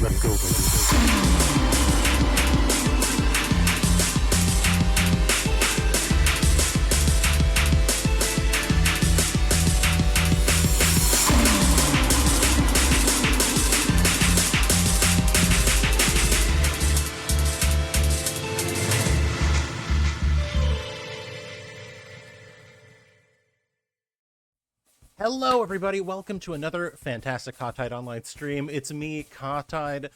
Let's go, baby. Hello, everybody. Welcome to another fantastic Kahtide online stream. It's me, Kahtide.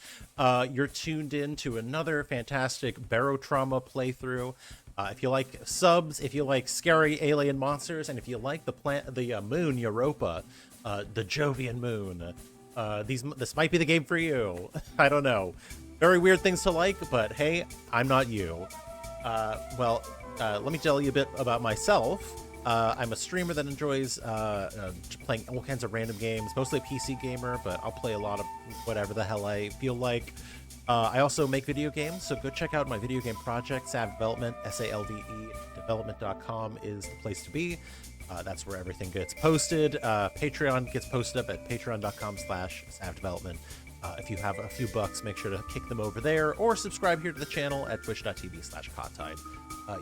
You're tuned in to another fantastic Barotrauma playthrough. If you like subs, if you like scary alien monsters, and if you like the moon Europa, the Jovian moon, this might be the game for you. I don't know. Very weird things to like, but hey, I'm not you. Let me tell you a bit about myself. I'm a streamer that enjoys playing all kinds of random games, mostly a PC gamer, but I'll play a lot of whatever the hell I feel like. I also make video games, so go check out my video game project, Salve Development, SALVE development.com is the place to be. That's where everything gets posted. Patreon gets posted up at patreon.com/Salve Development. If you have a few bucks, make sure to kick them over there, or subscribe here to the channel at twitch.tv/Kahtide.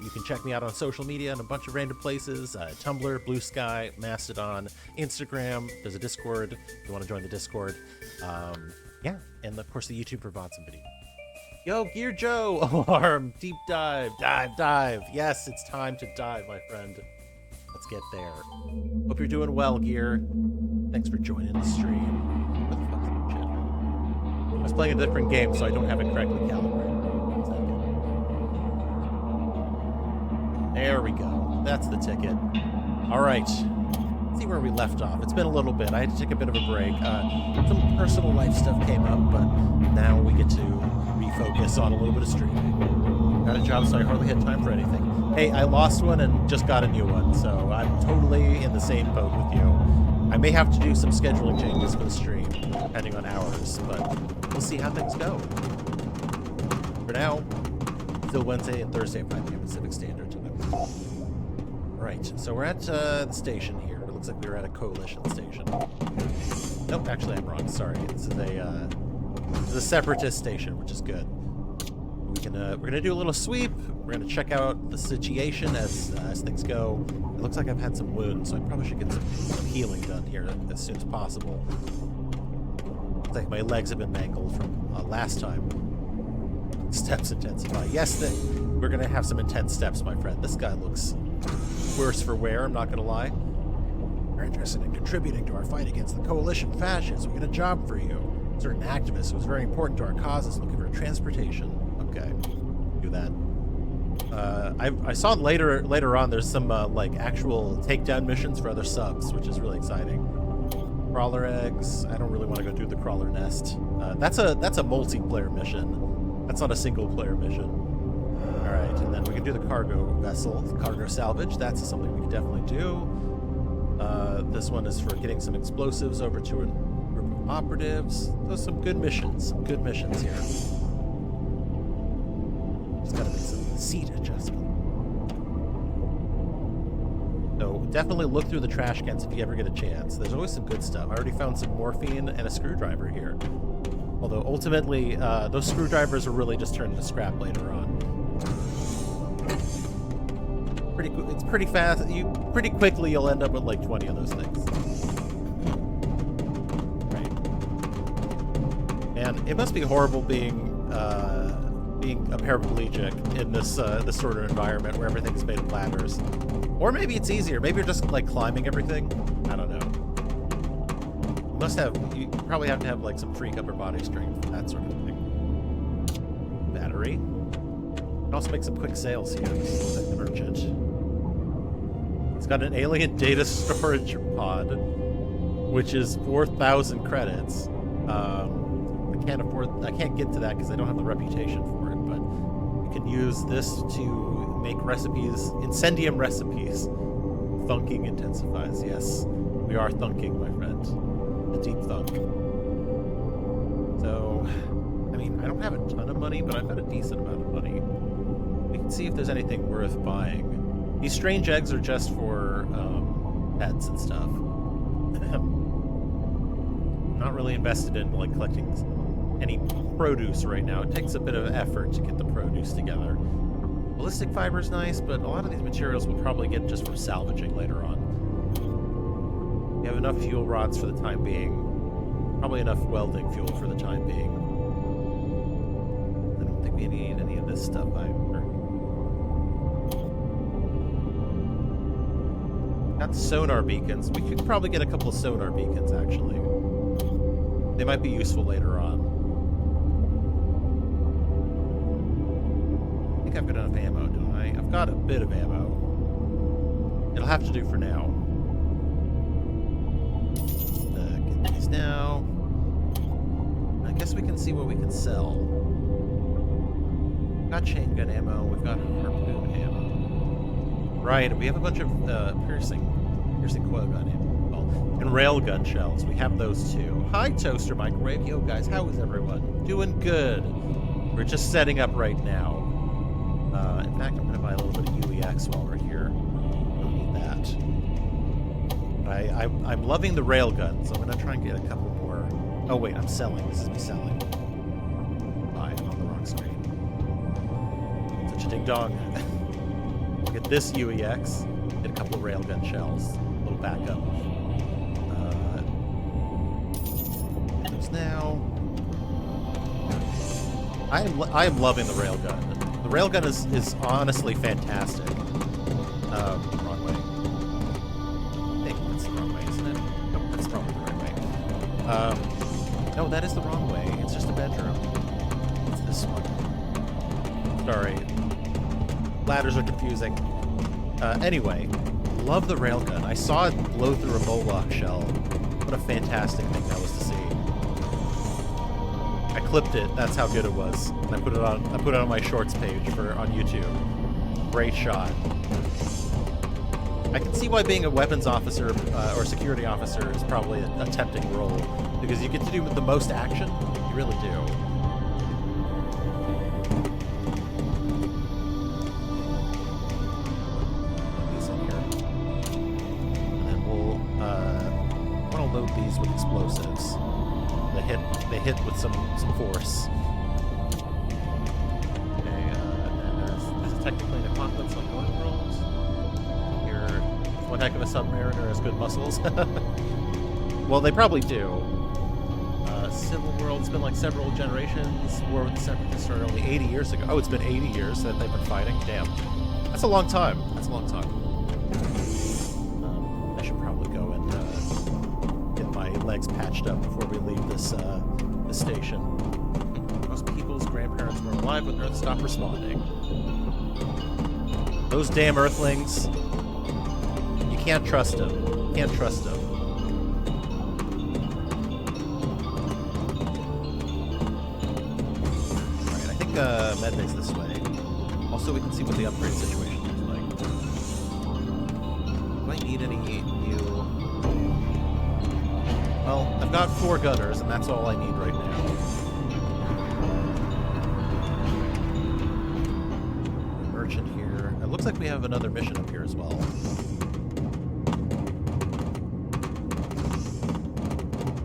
You can check me out on social media in a bunch of random places, Tumblr, Blue Sky, Mastodon, Instagram. There's a Discord if you want to join the Discord. Yeah, and of course the YouTube for VODs and video. Yo, Gear Joe, alarm, deep dive, dive. Yes, it's time to dive, my friend. Let's get there. Hope you're doing well, Gear. Thanks for joining the stream. What the fuck's that shit? I was playing a different game, so I don't have it correctly calibrated. There we go. That's the ticket. All right. Let's see where we left off. It's been a little bit. I had to take a bit of a break. Some personal life stuff came up, but now we get to refocus on a little bit of streaming. Got a job, so I hardly had time for anything. Hey, I lost one and just got a new one, so I'm totally in the same boat with you. I may have to do some scheduling changes for the stream, depending on hours, but we'll see how things go. For now, still Wednesday and Thursday at 5 p.m. Pacific Standard Time. Right, so we're at the station here. It looks like we were at a coalition station. Nope, actually I'm wrong. Sorry, this is a separatist station, which is good. We're gonna do a little sweep. We're gonna check out the situation as things go. It looks like I've had some wounds, so I probably should get some healing done here as soon as possible. Looks like my legs have been mangled from last time. Steps intensify. Yes, we're gonna have some intense steps, my friend. This guy looks worse for wear, I'm not gonna lie. We're interested in contributing to our fight against the coalition fascists. We got a job for you. A certain activist who was very important to our cause is looking for transportation. Okay, do that. I saw later on there's some like actual takedown missions for other subs, which is really exciting. Crawler eggs. I don't really want to go do the crawler nest. That's a multiplayer mission. That's not a single player mission. All right, and then we can do the cargo vessel, cargo salvage. That's something we can definitely do. This one is for getting some explosives over to a group of operatives. Those some good missions. Some good missions here. Just gotta make some seat adjustment. So definitely look through the trash cans if you ever get a chance. There's always some good stuff. I already found some morphine and a screwdriver here. Although ultimately, those screwdrivers will really just turn into scrap later on. It's pretty fast. Pretty quickly you'll end up with like 20 of those things. Right. And it must be horrible being a paraplegic in this sort of environment where everything's made of ladders. Or maybe it's easier. Maybe you're just like climbing everything. I don't know. You probably have to have like some freak upper body strength, that sort of thing. Battery. You can also make some quick sales here. This is urgent. It's got an alien data storage pod, which is 4,000 credits. I can't get to that because I don't have the reputation for it, but you can use this to make recipes, incendium recipes. Thunking intensifies. Yes, we are thunking, my friend. A deep thunk. So, I mean, I don't have a ton of money, but I've got a decent amount of money. We can see if there's anything worth buying. These strange eggs are just for pets and stuff. I'm not really invested in like collecting any produce right now. It takes a bit of effort to get the produce together. Ballistic fiber is nice, but a lot of these materials we'll probably get just from salvaging later on. We have enough fuel rods for the time being. Probably enough welding fuel for the time being. I don't think we need any of this stuff either. Got sonar beacons. We could probably get a couple of sonar beacons, actually. They might be useful later on. I think I've got enough ammo, don't I? I've got a bit of ammo. It'll have to do for now. Get these now. I guess we can see what we can sell. We've got chain gun ammo. We've got harpoon ammo. Right, we have a bunch of piercing coil gun ammo. Well, and railgun shells. We have those too. Hi, Toaster Microwave. Yo, guys, how is everyone? Doing good. We're just setting up right now. In fact, I'm going to buy a little bit of UEX while we're here. Don't need that. I'm loving the railgun, so I'm going to try and get a couple more. Oh, wait, I'm selling. This is me selling. I'm on the wrong screen. Such a ding-dong. Get this UEX. Get a couple of railgun shells. A little backup. Those now. I am loving the railgun. The railgun is honestly fantastic. Wrong way. I think that's the wrong way, isn't it? Nope, that's probably the right way. No, that is the wrong way. It's just a bedroom. It's this one. Sorry. Ladders are confusing. Anyway, love the railgun. I saw it blow through a Moloch shell. What a fantastic thing that was to see. I clipped it. That's how good it was. And I put it on my shorts page on YouTube. Great shot. I can see why being a weapons officer or security officer is probably a tempting role, because you get to do the most action. You really do. These with explosives. They hit with some force. Okay, this is technically an apocalypse like Oil World. Here, one heck of a submariner has good muscles. Well, they probably do. Civil World's been like several generations. War with the Separatists started only 80 years ago. Oh, it's been 80 years that they've been fighting? Damn. That's a long time. That's a long time. I should probably go and legs patched up before we leave this station. Most people's grandparents were alive when Earth stopped responding. Those damn Earthlings. You can't trust them. You can't trust them. Alright, I think Medbay's this way. Also, we can see what the upgrade situation looks like. Do I need any new... Well, I've got 4 gunners, and that's all I need right now. Merchant here. It looks like we have another mission up here as well.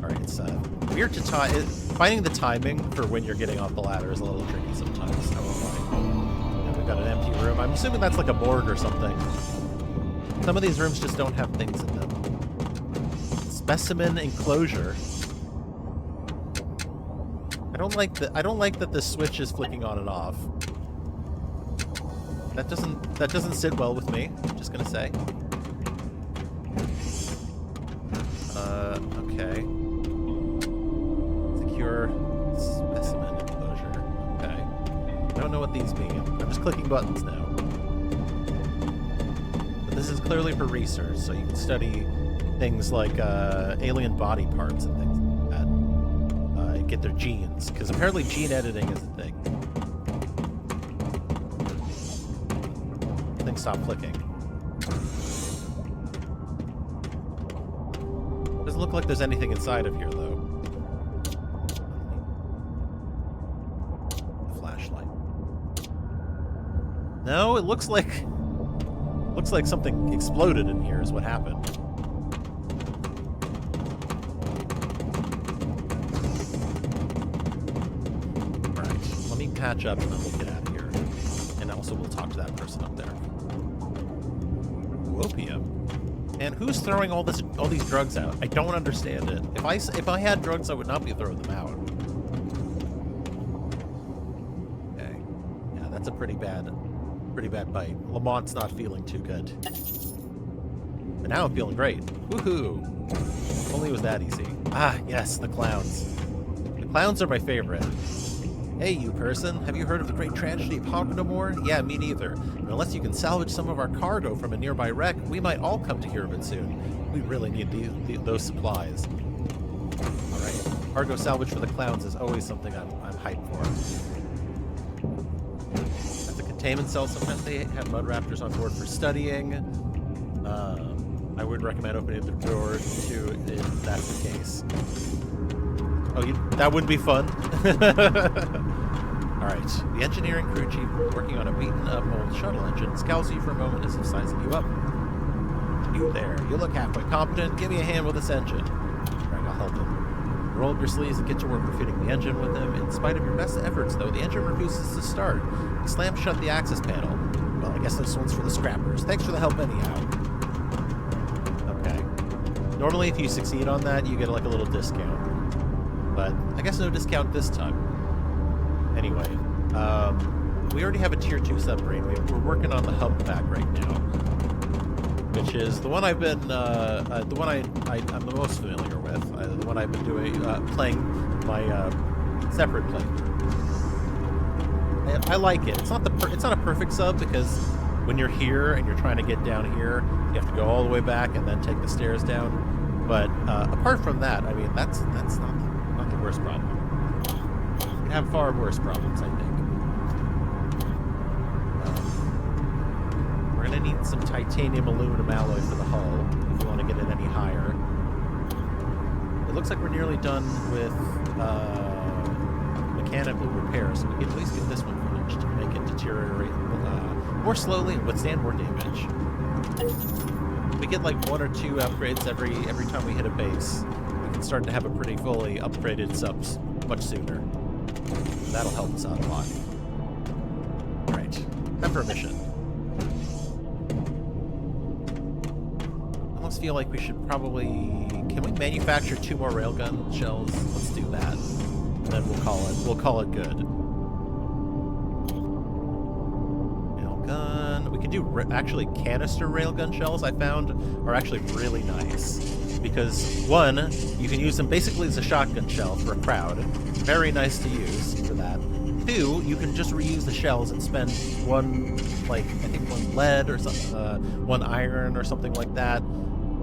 Alright, it's weird to time. Finding the timing for when you're getting off the ladder is a little tricky sometimes. How we've got an empty room. I'm assuming that's like a morgue or something. Some of these rooms just don't have things in them. Specimen enclosure. I don't like that the switch is flicking on and off. That doesn't sit well with me, I'm just gonna say. Okay. Secure specimen enclosure. Okay. I don't know what these mean. I'm just clicking buttons now. But this is clearly for research, so you can study things like alien body parts and things like that. And get their genes, because apparently gene editing is a thing. Things stop flicking. Doesn't look like there's anything inside of here, though. A flashlight. No, it looks like something exploded in here is what happened. patch up, and then we'll get out of here. And also we'll talk to that person up there. Opium. And who's throwing all these drugs out? I don't understand it. If I had drugs, I would not be throwing them out. Okay. Yeah, that's a pretty bad bite. Lamont's not feeling too good. But now I'm feeling great. Woohoo! If only it was that easy. Ah, yes, the clowns. The clowns are my favorite. Hey, you person, have you heard of the great tragedy of Hognomore? Yeah, me neither. And unless you can salvage some of our cargo from a nearby wreck, we might all come to hear of it soon. We really need those supplies. Alright, cargo salvage for the clowns is always something I'm hyped for. At the containment cell, sometimes they have mud raptors on board for studying. I would recommend opening the door too if that's the case. Oh, that would be fun. Alright, the engineering crew chief working on a beaten-up old shuttle engine scowls at you for a moment as if sizing you up. You there. You look halfway competent. Give me a hand with this engine. Alright, I'll help him. Roll up your sleeves and get to work refitting the engine with him. In spite of your best efforts, though, the engine refuses to start. He slams shut the access panel. Well, I guess this one's for the scrappers. Thanks for the help anyhow. Okay. Normally, if you succeed on that, you get like a little discount. But I guess no discount this time. Anyway, we already have a tier 2 submarine. We're working on the humpback right now, which is the one I've been, the one I'm the most familiar with. The one I've been doing, playing my separate play. I like it. It's not a perfect sub because when you're here and you're trying to get down here, you have to go all the way back and then take the stairs down. But apart from that, I mean, that's not the worst problem. We have far worse problems, I think. We're going to need some titanium aluminum alloy for the hull if we want to get it any higher. It looks like we're nearly done with mechanical repairs, so we can at least get this one finished to make it deteriorate more slowly and withstand more damage. We get like 1 or 2 upgrades every time we hit a base. We can start to have a pretty fully upgraded subs much sooner. That'll help us out a lot. Alright, time for a mission. I almost feel like we should probably... Can we manufacture 2 more railgun shells? Let's do that. And then we'll call it good. Railgun... We can do... Actually, canister railgun shells, I found, are actually really nice. Because, 1, you can use them basically as a shotgun shell for a crowd. Very nice to use for that. 2, you can just reuse the shells and spend 1 lead or something, 1 iron or something like that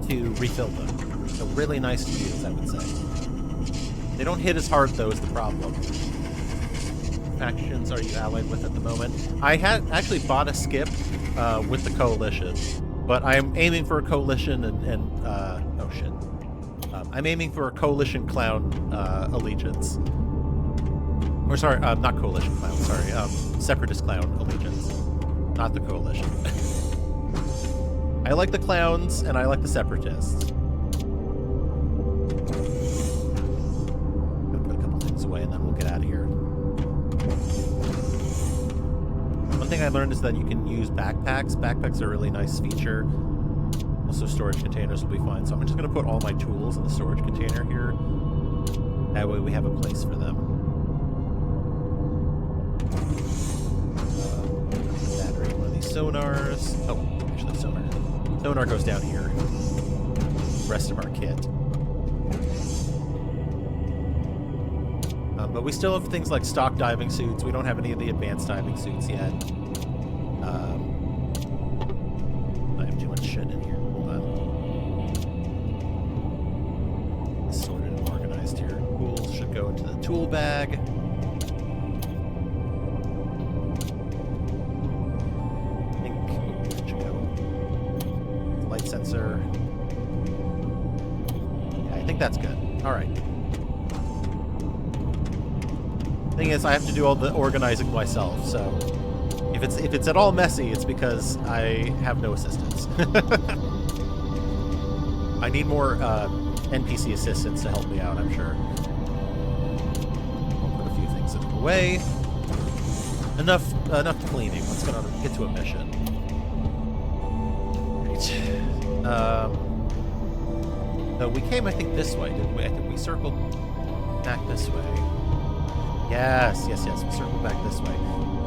to refill them. So really nice to use, I would say. They don't hit as hard, though, is the problem. Factions are you allied with at the moment? I had actually bought a skip with the Coalition, but I'm aiming for a Coalition and oh shit. I'm aiming for a Coalition Clown allegiance. Or sorry, not Coalition Clown, sorry. Separatist Clown allegiance. Not the Coalition. I like the Clowns, and I like the Separatists. I'm gonna put a couple things away, and then we'll get out of here. One thing I learned is that you can use backpacks. Backpacks are a really nice feature. Also, storage containers will be fine. So I'm just going to put all my tools in the storage container here. That way we have a place for them. Battery, one of these sonars. Oh, actually sonar. Sonar goes down here. Rest of our kit. But we still have things like stock diving suits. We don't have any of the advanced diving suits yet. I have too much shit in here. Hold on. Sorted and organized here. Tools should go into the tool bag. I think it should go. Light sensor. Yeah, I think that's good. All right. Thing is, I have to do all the organizing myself, so if it's at all messy, it's because I have no assistance. I need more NPC assistants to help me out, I'm sure. I'll put a few things in the way. Enough cleaning. Let's get to a mission. Right. So we came, I think, this way, didn't we? I think we circled back this way. Yes. We circled back this way.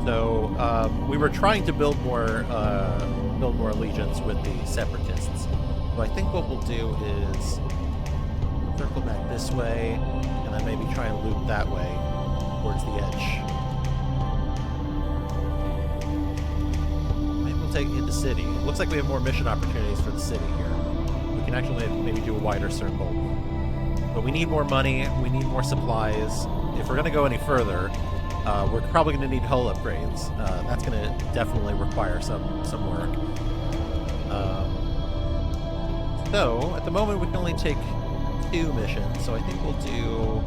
So we were trying to build more allegiance with the separatists. So I think what we'll do is circle back this way, and then maybe try and loop that way towards the edge. Maybe we'll take it into city. It looks like we have more mission opportunities for the city here. We can actually maybe do a wider circle. But we need more money. We need more supplies. If we're going to go any further, we're probably going to need hull upgrades. That's going to definitely require some work. So at the moment we can only take 2 missions, so I think we'll do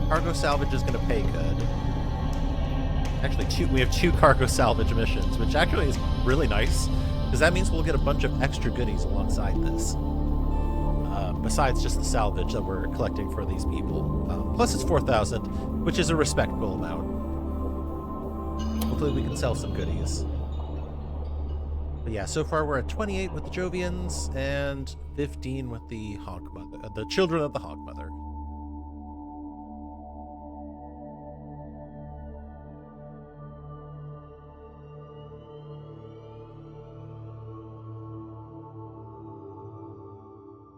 cargo salvage is going to pay good. Actually, we have 2 cargo salvage missions, which actually is really nice, because that means we'll get a bunch of extra goodies alongside this. Besides just the salvage that we're collecting for these people. Plus it's 4,000, which is a respectable amount. Hopefully we can sell some goodies. But yeah, so far we're at 28 with the Jovians and 15 with the Hog Mother, the children of the Hog Mother.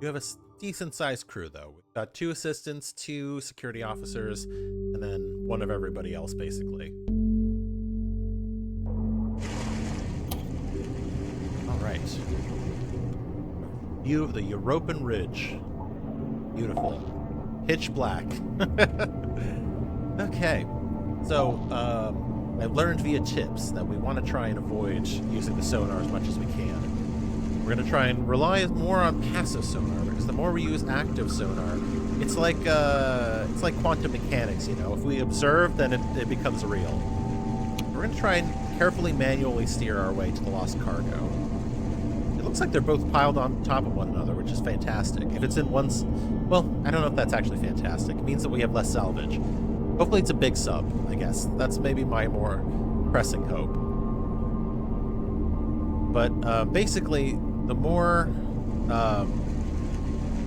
You have a decent-sized crew, though. We've got 2 assistants, 2 security officers, and then 1 of everybody else, basically. All right. View of the European Ridge. Beautiful. Pitch black. Okay. So, I've learned via tips that we want to try and avoid using the sonar as much as we can. We're going to try and rely more on passive sonar, because the more we use active sonar, it's like quantum mechanics, you know. If we observe, then it becomes real. We're going to try and carefully manually steer our way to the lost cargo. It looks like they're both piled on top of one another, which is fantastic. If it's in one's... Well, I don't know if that's actually fantastic. It means that we have less salvage. Hopefully it's a big sub, I guess. That's maybe my more pressing hope. But basically... The more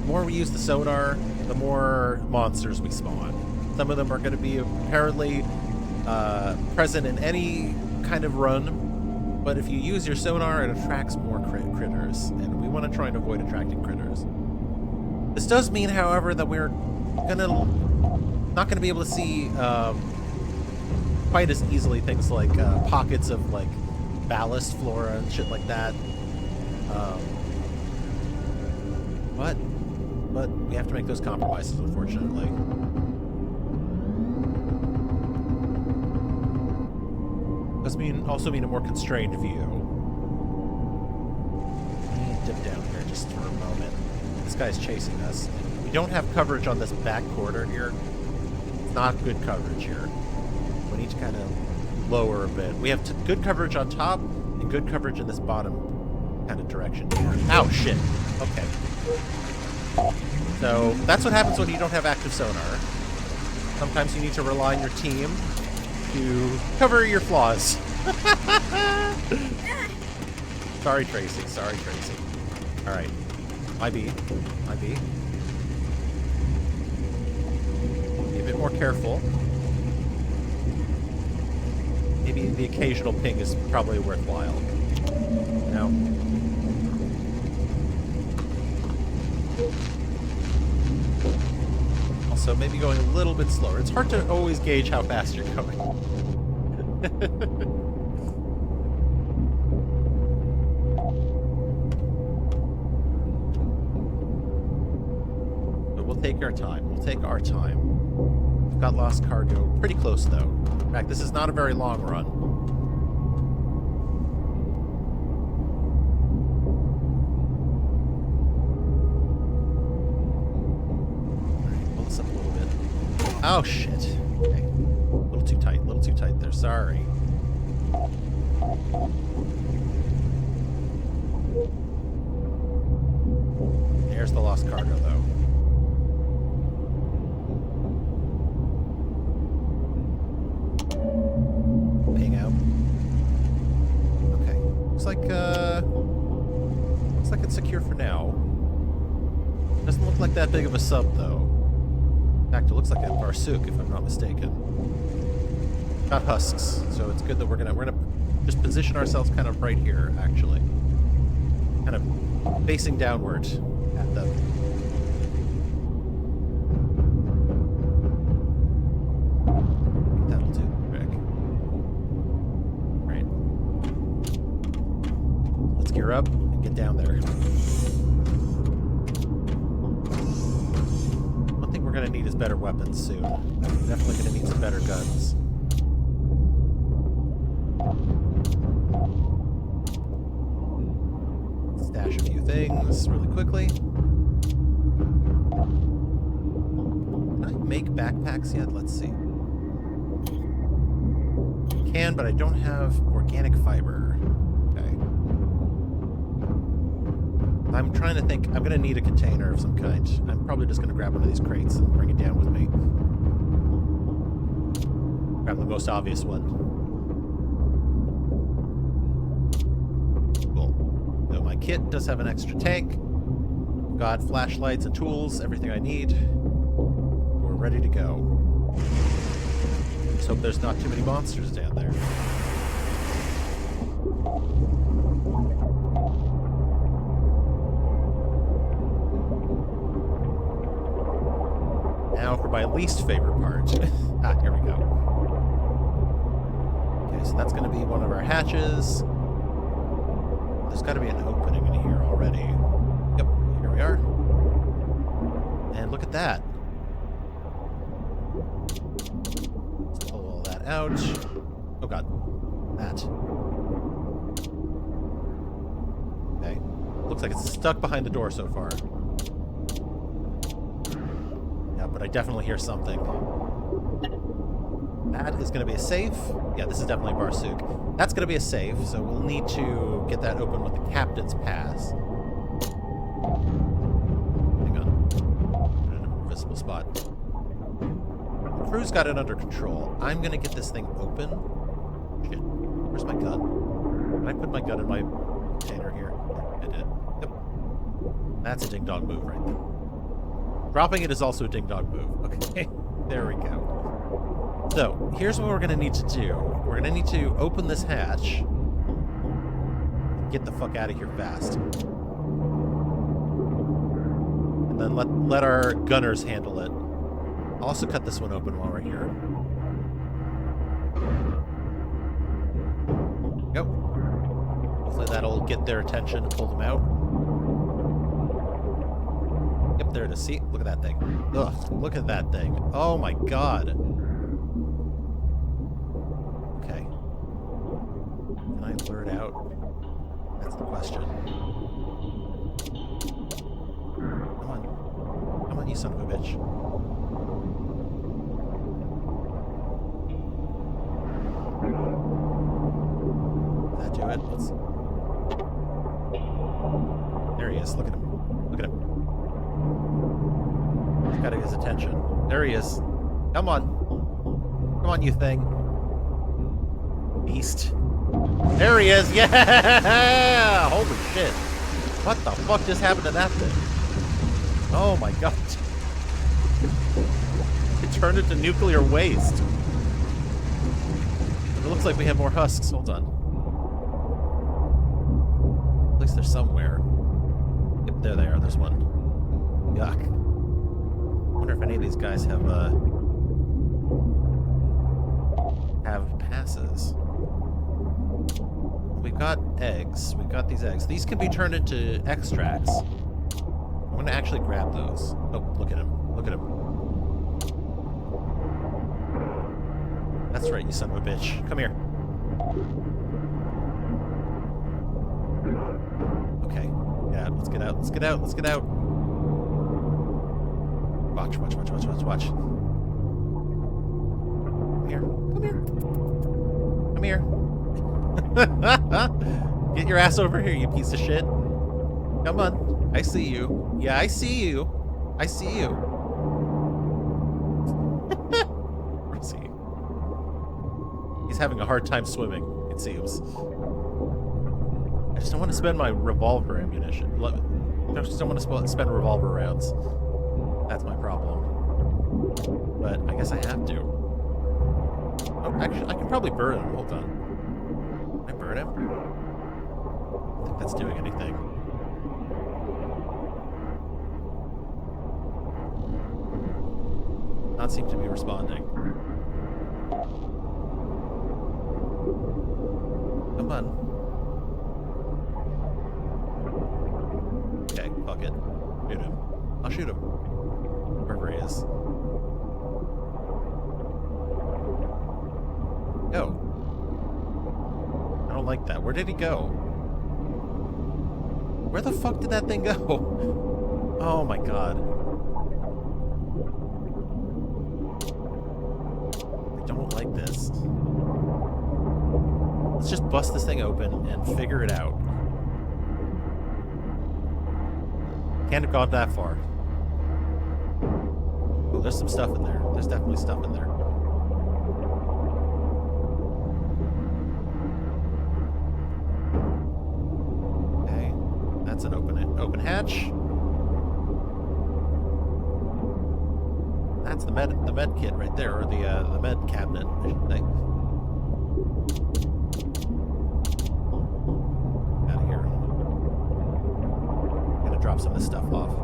we use the sonar, the more monsters we spawn. Some of them are going to be apparently present in any kind of run, but if you use your sonar, it attracts more critters, and we want to try and avoid attracting critters. This does mean, however, that we're not going to be able to see quite as easily things like pockets of like ballast flora and shit like that. But we have to make those compromises, unfortunately. Does also mean a more constrained view. Let me dip down here just for a moment. This guy's chasing us. We don't have coverage on this back corridor here. It's not good coverage here. We need to kind of lower a bit. We have good coverage on top and good coverage in this bottom kind of direction here. Ow, shit. Okay. So that's what happens when you don't have active sonar. Sometimes you need to rely on your team to cover your flaws. Sorry, Tracy. Sorry, Tracy. All right. My B. Be a bit more careful. Maybe the occasional ping is probably worthwhile. No. Also, maybe going a little bit slower. It's hard to always gauge how fast you're going. But we'll take our time. We'll take our time. We've got lost cargo pretty close, though. In fact, this is not a very long run. Oh, shit. Okay. A little too tight there. Sorry. There's the lost cargo, though. here for now. Doesn't look like that big of a sub, though. In fact, it looks like a Barsook, if I'm not mistaken. Got husks, so it's good that we're gonna just position ourselves kind of right here, actually. Kind of facing downward at them. That'll do the trick. Right. Let's gear up and get down there. One thing we're gonna need is better weapons soon. We're definitely gonna need some better guns. Stash a few things really quickly. Can I make backpacks yet? Let's see. Can, but I don't have organic fiber. Okay. I'm trying to think. I'm going to need a container of some kind. I'm probably just going to grab one of these crates and bring it down with me. Grab the most obvious one. My kit does have an extra tank. Got flashlights and tools, everything I need. We're ready to go. Let's hope there's not too many monsters down there. Now for my least favorite part. Here we go. Okay, so that's going to be one of our hatches. There's got to be an opening in here already. Yep, here we are. And look at that. Let's pull all that out. Oh god. That. Okay. Looks like it's stuck behind the door so far. Yeah, but I definitely hear something. That is going to be a safe. Yeah, this is definitely a Barsook. That's going to be a safe, so we'll need to get that open with the captain's pass. Hang on. Put it in a invisible spot. The crew's got it under control. I'm going to get this thing open. Shit. Where's my gun? Can I put my gun in my container here? I did. Yep. That's a ding-dong move right there. Dropping it is also a ding-dong move. Okay. There we go. So, here's what we're going to need to do. We're going to need to open this hatch. Get the fuck out of here fast. And then let our gunners handle it. I'll also cut this one open while we're here. Go. Hopefully that'll get their attention and pull them out. Yep, there it is. See? Look at that thing. Ugh, look at that thing. Oh my god. Can I lure it out? That's the question. Come on. Come on, you son of a bitch. Did that do it? Let's... There he is. Look at him. Look at him. He's got his attention. There he is. Come on. Come on, you thing. Beast. There he is! Yeah! Holy shit. What the fuck just happened to that thing? Oh my god. It turned into nuclear waste. It looks like we have more husks. Hold on. At least they're somewhere. Yep, there they are. There's one. Yuck. I wonder if any of these guys have passes. We've got eggs. We've got these eggs. These can be turned into extracts. I'm going to actually grab those. Oh, look at him. Look at him. That's right, you son of a bitch. Come here. Okay. Yeah, let's get out. Let's get out. Let's get out. Watch, watch, watch, watch, watch, watch. Come here. Come here. Come here. Get your ass over here, you piece of shit. Come on. I see you. Yeah, I see you. I see you. Where is he? He's having a hard time swimming, it seems. I just don't want to spend my revolver ammunition. just don't want to spend revolver rounds. That's my problem. But I guess I have to. Oh, actually, I can probably burn him. Hold on. Can I burn him? I don't think that's doing anything. Not seem to be responding. Come on. Okay, fuck it. Shoot him. I'll shoot him. Wherever he is. Go. I don't like that. Where did he go? Where the fuck did that thing go? Oh my god. I don't like this. Let's just bust this thing open and figure it out. Can't have gone that far. Oh, there's some stuff in there. There's definitely stuff in there. Okay, that's an open hatch. That's the med kit right there, or the med cabinet, I should say. Out of here. Gonna drop some of this stuff off.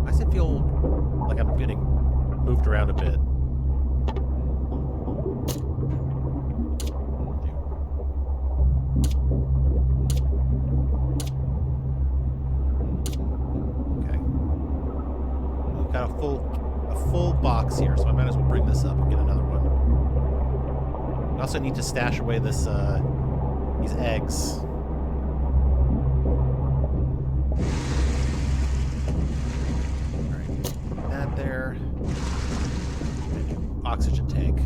Why does it feel like I'm getting moved around a bit? A full box here, so I might as well bring this up and get another one. I also need to stash away this these eggs. Alright, that there. Oxygen tank.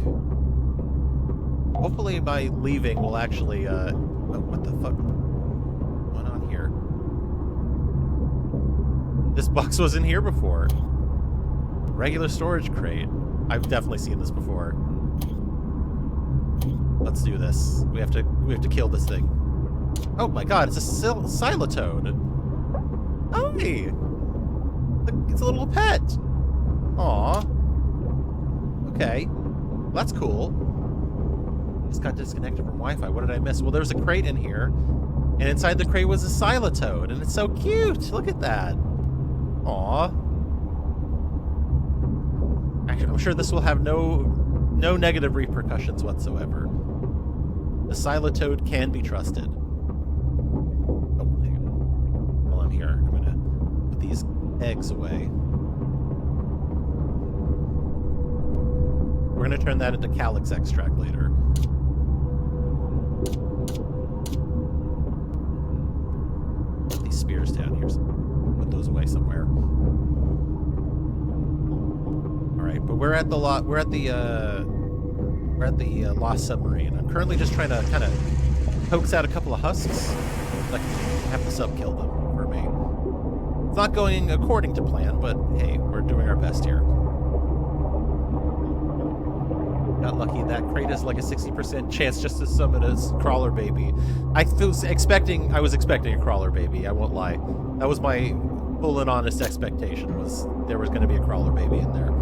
Hopefully by leaving we'll actually oh, what the fuck? What's going on here? This box wasn't here before. Regular storage crate. I've definitely seen this before. Let's do this. We have to kill this thing. Oh my god, it's a Silatoad. Oh, hey! It's a little pet. Aw. Okay. Well, that's cool. Just got disconnected from Wi-Fi. What did I miss? Well, there's a crate in here, and inside the crate was a Silatoad, and it's so cute. Look at that. Aw. Actually, I'm sure this will have no negative repercussions whatsoever. The Silatoad can be trusted. Oh, hang on. While I'm here, I'm gonna put these eggs away. We're gonna turn that into calyx extract later. Put these spears down here. So put those away somewhere. Right, but we're at the lost submarine. I'm currently just trying to kind of coax out a couple of husks. Like, have the sub kill them for me. It's not going according to plan, but hey, we're doing our best here. Got lucky. That crate is like a 60% chance just to summon a crawler baby. I was expecting a crawler baby. I won't lie. That was my full and honest expectation. Was there was going to be a crawler baby in there.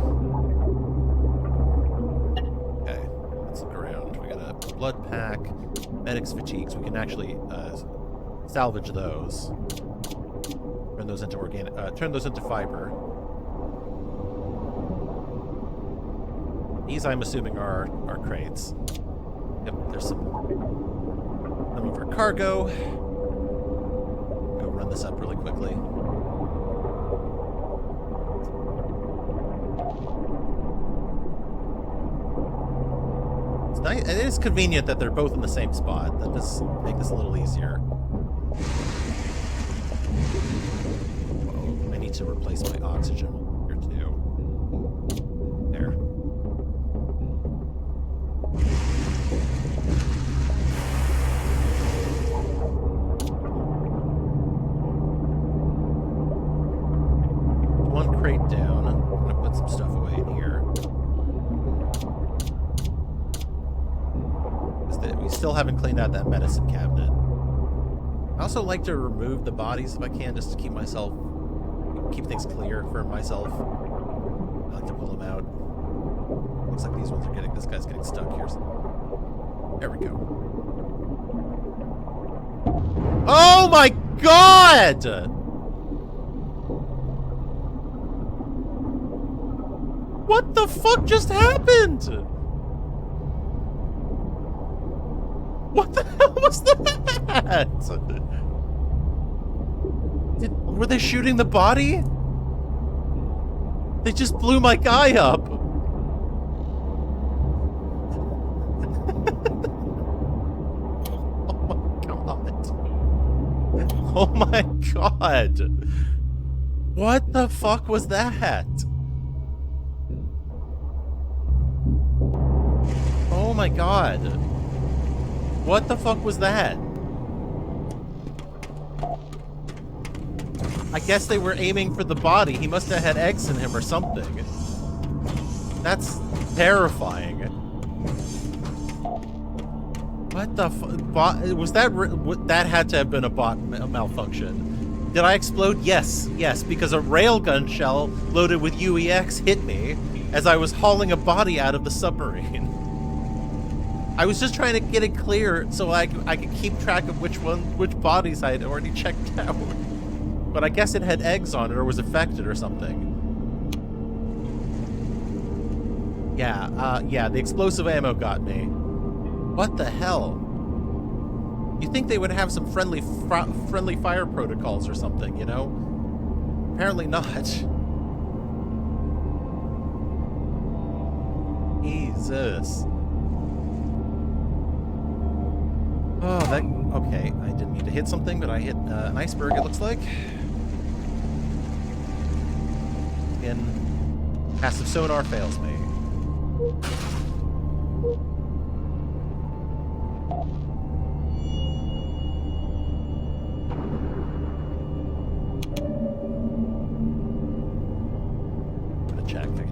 Blood pack, medic's fatigues. We can actually salvage those. Turn those into turn those into fiber. These, I'm assuming, are crates. Yep, there's some of our cargo. Go run this up really quickly. It is convenient that they're both in the same spot. That does make this a little easier. Whoa, I need to replace my oxygen here too. There. One crate down. I'm gonna put some stuff away in here. still haven't cleaned out that medicine cabinet. I also like to remove the bodies if I can, just to keep things clear for myself. I like to pull them out. Looks like this guy's getting stuck here. There we go. Oh my god! What the fuck just happened? What the hell was that? Were they shooting the body? They just blew my guy up. Oh my god. What the fuck was that? Oh my god. What the fuck was that? I guess they were aiming for the body. He must have had eggs in him or something. That's terrifying. What the fuck? Was that... That had to have been a bot malfunction. Did I explode? Yes. Yes, because a railgun shell loaded with UEX hit me as I was hauling a body out of the submarine. I was just trying to get it clear so I could keep track of which bodies I had already checked out. But I guess it had eggs on it or was affected or something. Yeah, the explosive ammo got me. What the hell? You think they would have some friendly fire protocols or something, you know? Apparently not. Jesus. Oh, that... Okay, I didn't mean to hit something, but I hit an iceberg, it looks like. And passive sonar fails me.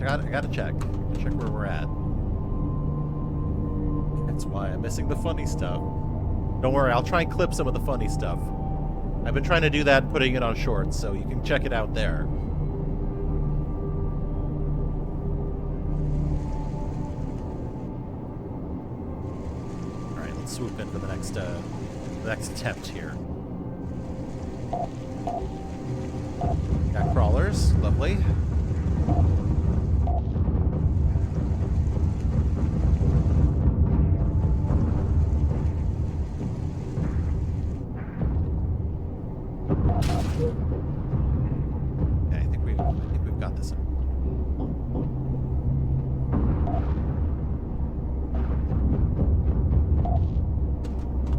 I gotta check. Check where we're at. That's why I'm missing the funny stuff. Don't worry, I'll try and clip some of the funny stuff. I've been trying to do that, putting it on shorts, so you can check it out there. Alright, let's swoop in for the next attempt here. Got crawlers, lovely. I think we've got this.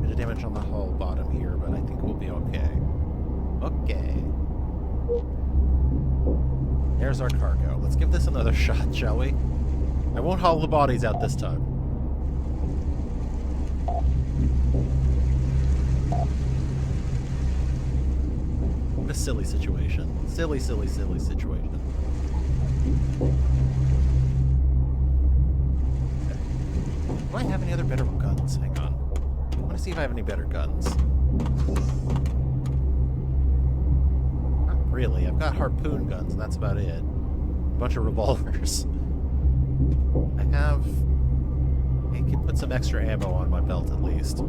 Bit of damage on the hull bottom here, but I think we'll be okay. Okay. There's our cargo. Let's give this another shot, shall we? I won't haul the bodies out this time. What a silly situation. Silly, silly, silly situation. Okay. Do I have any other better guns? Hang on. I want to see if I have any better guns. Not really. I've got harpoon guns, and that's about it. A bunch of revolvers. I can put some extra ammo on my belt at least.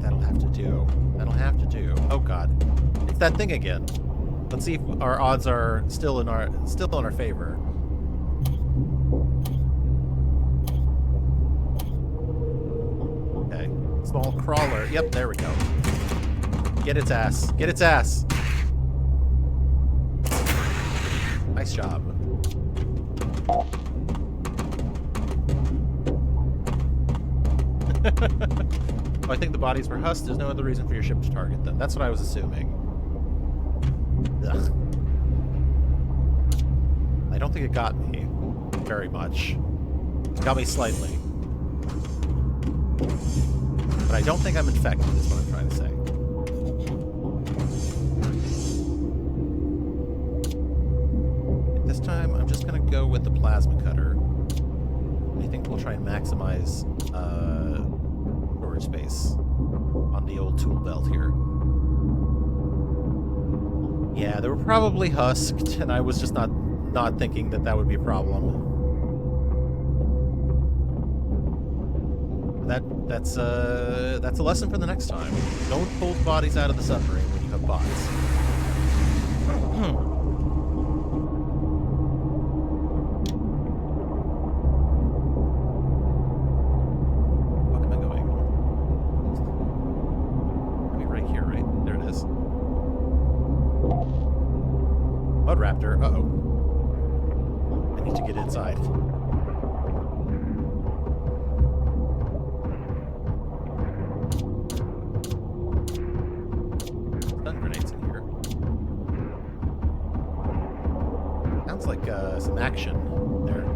That'll have to do. That'll have to do. Oh god. It's that thing again. Let's see if our odds are still in our favor. Okay. Small crawler. Yep, there we go. Get its ass. Get its ass. Nice job. Oh, I think the bodies were Huss. There's no other reason for your ship to target them. That's what I was assuming. Ugh. I don't think it got me very much. It got me slightly. But I don't think I'm infected, is what I'm trying to say. This time, I'm just going to go with the plasma cutter. I think we'll try and maximize storage space on the old tool belt here. Yeah, they were probably husked, and I was just not thinking that that would be a problem. That's a lesson for the next time. Don't pull bodies out of the submarine when you have bots. What am I going? Maybe right here, right? There it is. Mud raptor. Uh-oh. I need to get inside. Stun grenades in here. Sounds like some action there.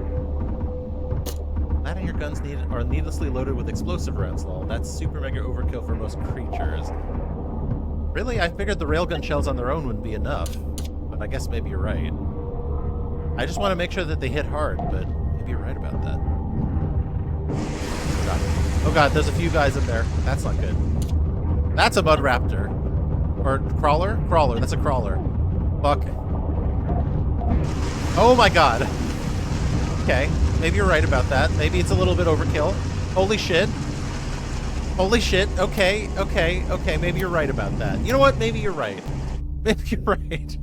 Adding your guns are needlessly loaded with explosive rounds, lol. That's super mega overkill for most creatures. Really? I figured the railgun shells on their own wouldn't be enough. But I guess maybe you're right. I just want to make sure that they hit hard, but maybe you're right about that. Oh god, there's a few guys in there. That's not good. That's a mud raptor. Or crawler? Crawler, that's a crawler. Fuck. Oh my god. Okay, maybe you're right about that. Maybe it's a little bit overkill. Holy shit. Holy shit. Okay, okay, okay. Maybe you're right about that. You know what? Maybe you're right. Maybe you're right.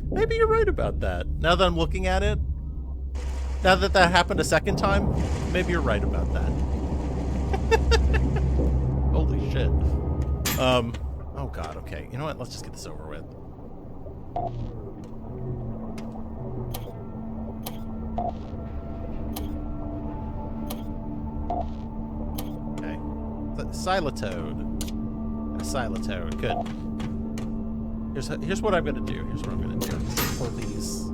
Maybe you're right about that. Now that I'm looking at it, now that that happened a second time, maybe you're right about that. Holy shit. Oh god, okay. You know what? Let's just get this over with. Okay. Silatoad. A Silatoad. Good. Here's what I'm gonna do. Here's what I'm gonna do. Pull these.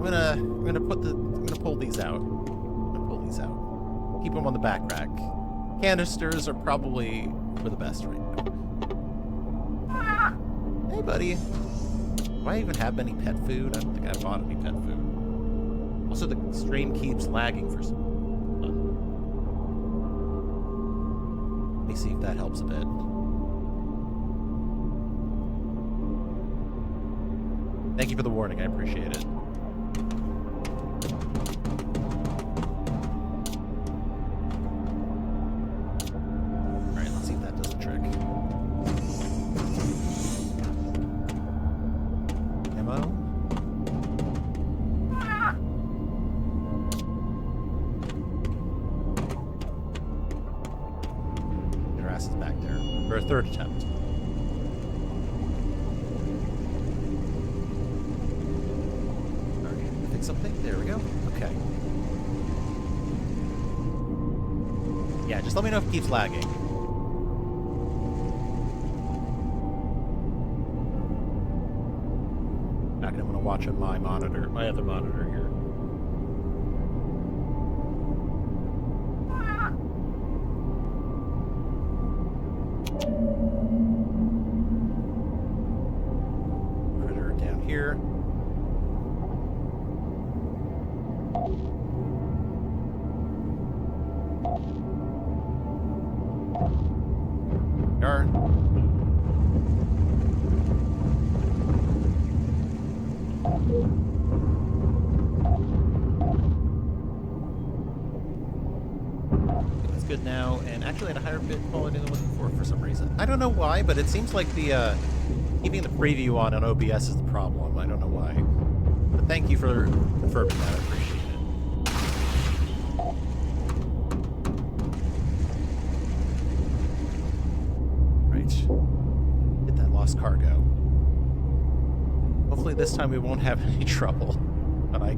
I'm gonna pull these out. I'm gonna pull these out. Keep them on the back rack. Canisters are probably for the best right now. Hey, buddy. Do I even have any pet food? I don't think I bought any pet food. Also, the stream keeps lagging for some. Let me see if that helps a bit. Thank you for the warning. I appreciate it. Alright, let's see if that does the trick. Ammo. Their ass is back there. For a third attempt. Something? There we go. Okay. Yeah, just let me know if it keeps lagging. Back, I'm gonna watch on my monitor, my other monitor here. Critter down here. That's good now, and actually at a higher bit quality than I'm looking for some reason. I don't know why, but it seems like the keeping the preview on OBS is the problem. I don't know why. But thank you for confirming that. I appreciate it. Get that lost cargo. Hopefully this time we won't have any trouble. But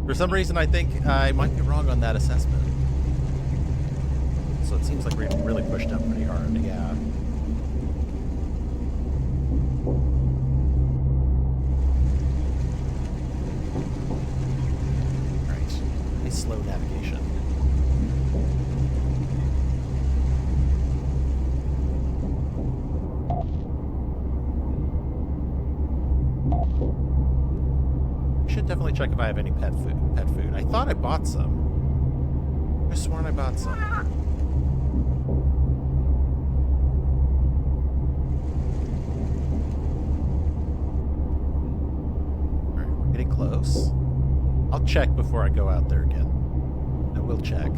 for some reason I think I might be wrong on that assessment. So it seems like we're really pushed up pretty hard, yeah. Alright, nice slow navigation. should definitely check if I have any pet food. I thought I bought some. I sworn I bought some. Alright, we're getting close. I'll check before I go out there again. I will check.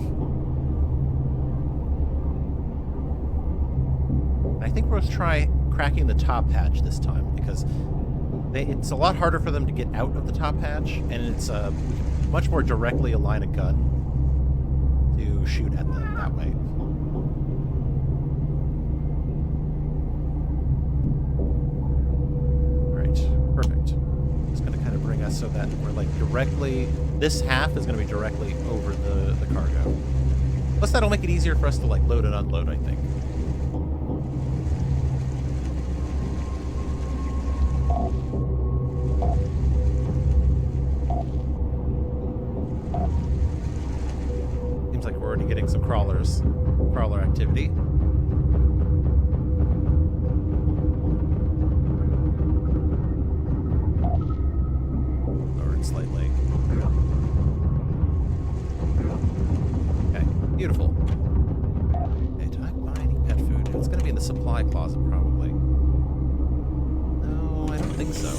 I think we'll try cracking the top hatch this time, because it's a lot harder for them to get out of the top hatch, and it's much more directly align a gun to shoot at them that way. Alright, perfect. It's going to kind of bring us so that we're like directly, this half is going to be directly over the cargo. Plus that'll make it easier for us to like load and unload, I think. Getting some crawler activity. Lower it slightly. Okay, beautiful. Okay, did I buy any pet food? It's going to be in the supply closet, probably. No, I don't think so.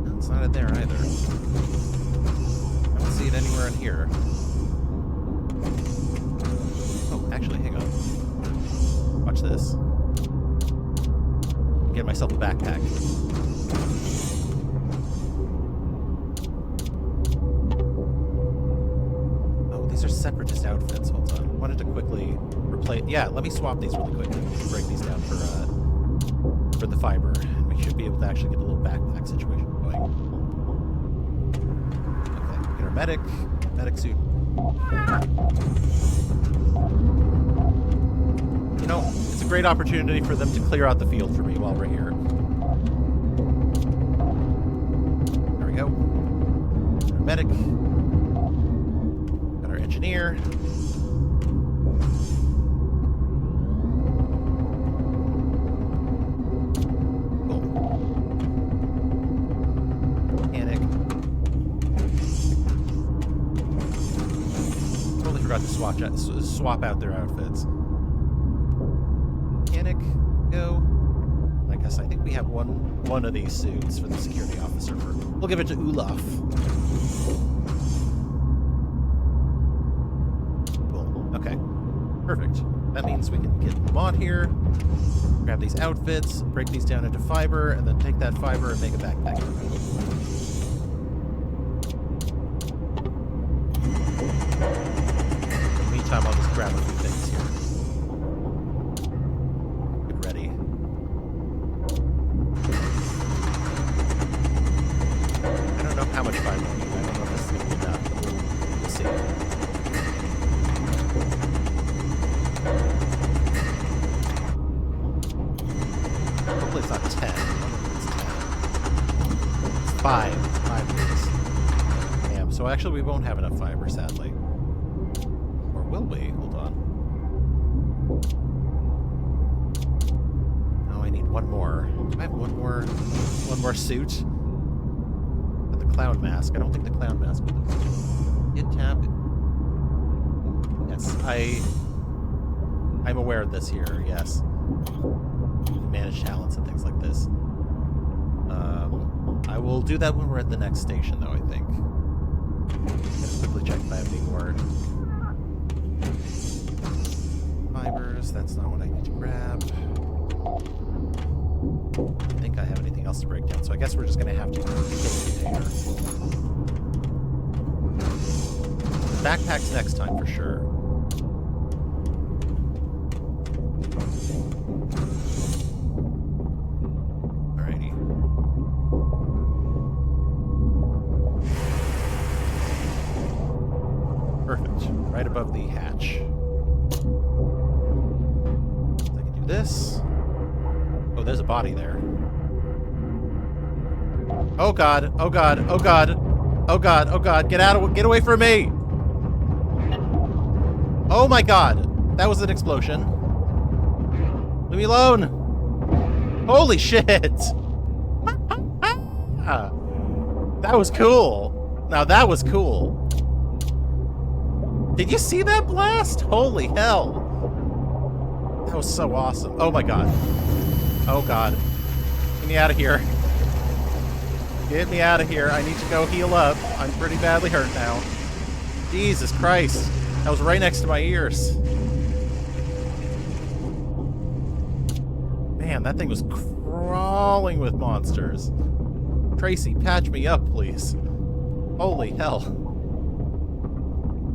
No, it's not in there either. I don't see it anywhere in here. Oh, actually, hang on. Watch this. Get myself a backpack. Oh, these are separatist outfits. Hold on. I wanted to quickly replace. Yeah, let me swap these really quickly. Break these down for the fiber. And we should be able to actually get a little backpack situation going. Medic suit. You know, it's a great opportunity for them to clear out the field for me while we're here. There we go. Our medic. Got our engineer. To swap out their outfits. Mechanic, go. I guess I think we have one of these suits for the security officer. We'll give it to Olaf. Cool. Okay. Perfect. That means we can get them on here, grab these outfits, break these down into fiber, and then take that fiber and make a backpack. I'll just grab a few things here. Get ready. I don't know how much fiber I need. I don't know if this is going to be enough, but we'll see. Hopefully it's not 10. It's 5. 5 days. Damn, so actually we won't have enough fiber, sadly. Will we? Hold on. Oh, I need one more. Do I have one more suit? But the clown mask. I don't think the clown mask will do. Hit tab. Yes, I'm aware of this here, yes. Manage talents and things like this. I will do that when we're at the next station, though, I think. Let's quickly check if I have any more fibers. That's not what I need to grab. I don't think I have anything else to break down, so I guess we're just going to have to kill the container. Backpacks next time, for sure. Alrighty. Perfect. Right above the hatch. I can do this. Oh, there's a body there. Oh god, oh god, oh god. Oh god, oh god, get away from me! Oh my god, that was an explosion. Leave me alone! Holy shit! That was cool. Now that was cool. Did you see that blast? Holy hell. That was so awesome. Oh my god. Oh god. Get me out of here. Get me out of here. I need to go heal up. I'm pretty badly hurt now. Jesus Christ. That was right next to my ears. Man, that thing was crawling with monsters. Tracy, patch me up, please. Holy hell.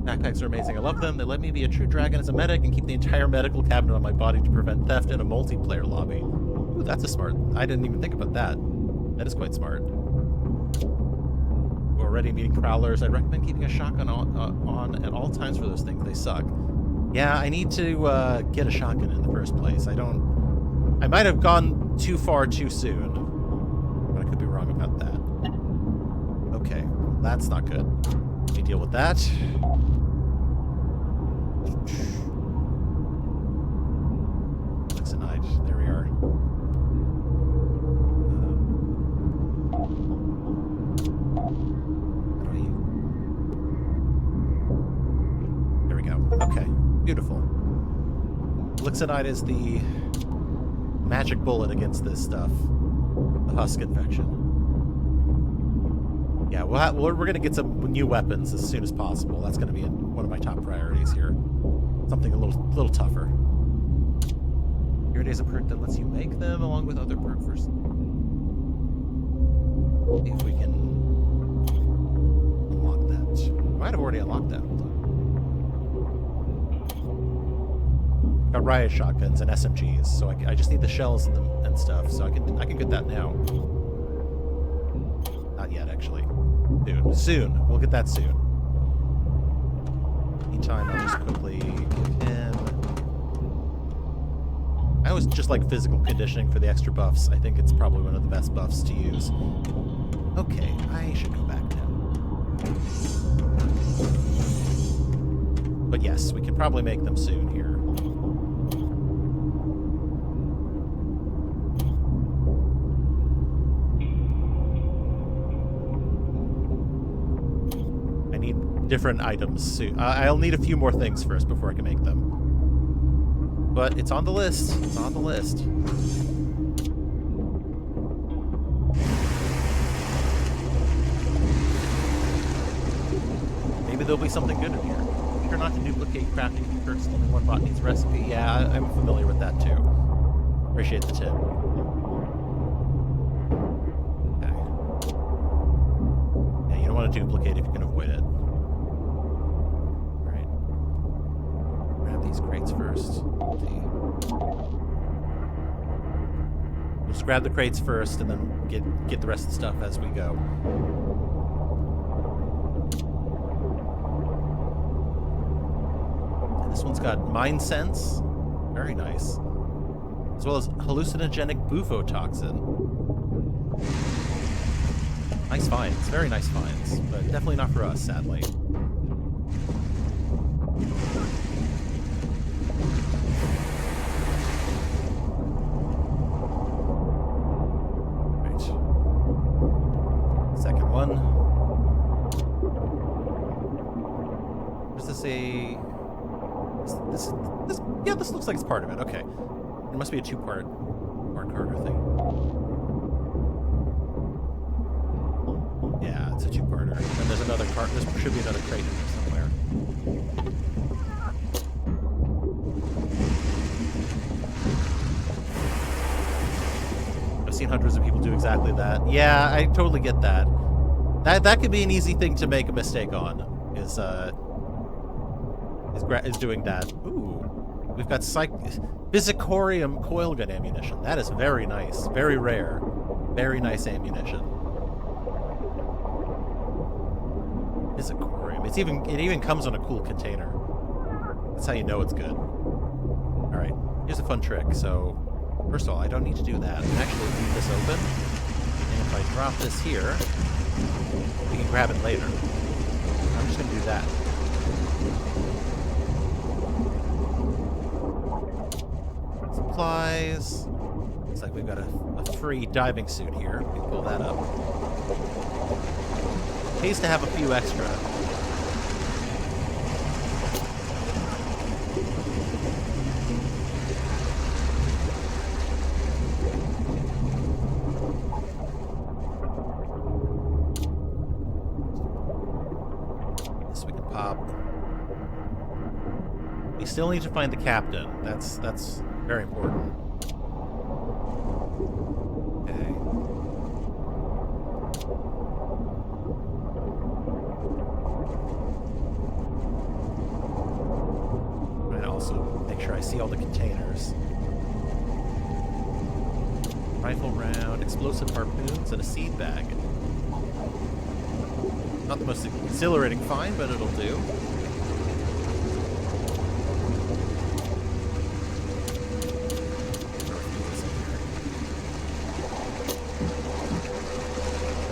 Backpacks are amazing. I love them. They let me be a true dragon as a medic and keep the entire medical cabinet on my body to prevent theft in a multiplayer lobby. Ooh, that's a smart. I didn't even think about that. That is quite smart. We're already meeting prowlers. I'd recommend keeping a shotgun on at all times for those things. They suck. Yeah, I need to get a shotgun in the first place. I might have gone too far too soon. But I could be wrong about that. Okay, that's not good. Let me deal with that. Tonight. There we are. There we go. Okay, beautiful. Lixonite is the magic bullet against this stuff. The husk infection. Yeah, we're going to get some new weapons as soon as possible. That's going to be one of my top priorities here. Something a little tougher. Here it is a perk that lets you make them along with other perk first. See if we can unlock that. We might have already unlocked that. Hold on. Got riot shotguns and SMGs, so I just need the shells and stuff, so I can get that now. Not yet, actually. Soon. We'll get that soon. Meantime, I'll just quickly give him... I always just like physical conditioning for the extra buffs. I think it's probably one of the best buffs to use. Okay, I should go back now. But yes, we can probably make them soon here. Different items soon. I'll need a few more things first before I can make them. But it's on the list. It's on the list. Maybe there'll be something good in here. Be sure not to duplicate crafting perks. Only one bot needs a recipe. Yeah, I'm familiar with that too. Appreciate the tip. Okay. Yeah, you don't want to duplicate if you can avoid it. These crates first. We'll just grab the crates first and then get the rest of the stuff as we go. And this one's got Mind Sense. Very nice. As well as hallucinogenic bufotoxin. Nice finds. Very nice finds. But definitely not for us, sadly. Yeah, this looks like it's part of it. Okay. It must be a two-part Carter thing. Yeah, it's a two-parter. And there's another cart. There should be another crate in there somewhere. I've seen hundreds of people do exactly that. Yeah, I totally get that. That could be an easy thing to make a mistake on. Is doing that. Ooh. We've got Physicorium coil gun ammunition. That is very nice. Very rare. Very nice ammunition. Physicorium. It even comes on a cool container. That's how you know it's good. Alright. Here's a fun trick. So, first of all, I don't need to do that. I can actually leave this open. And if I drop this here, we can grab it later. I'm just going to do that. Supplies. Looks like we've got a free diving suit here. We can pull that up. Pays to have a few extra. This we can pop. We still need to find the captain. That's very important. Okay. And also make sure I see all the containers. Rifle round, explosive harpoons, and a seed bag. Not the most exhilarating find, but it'll do.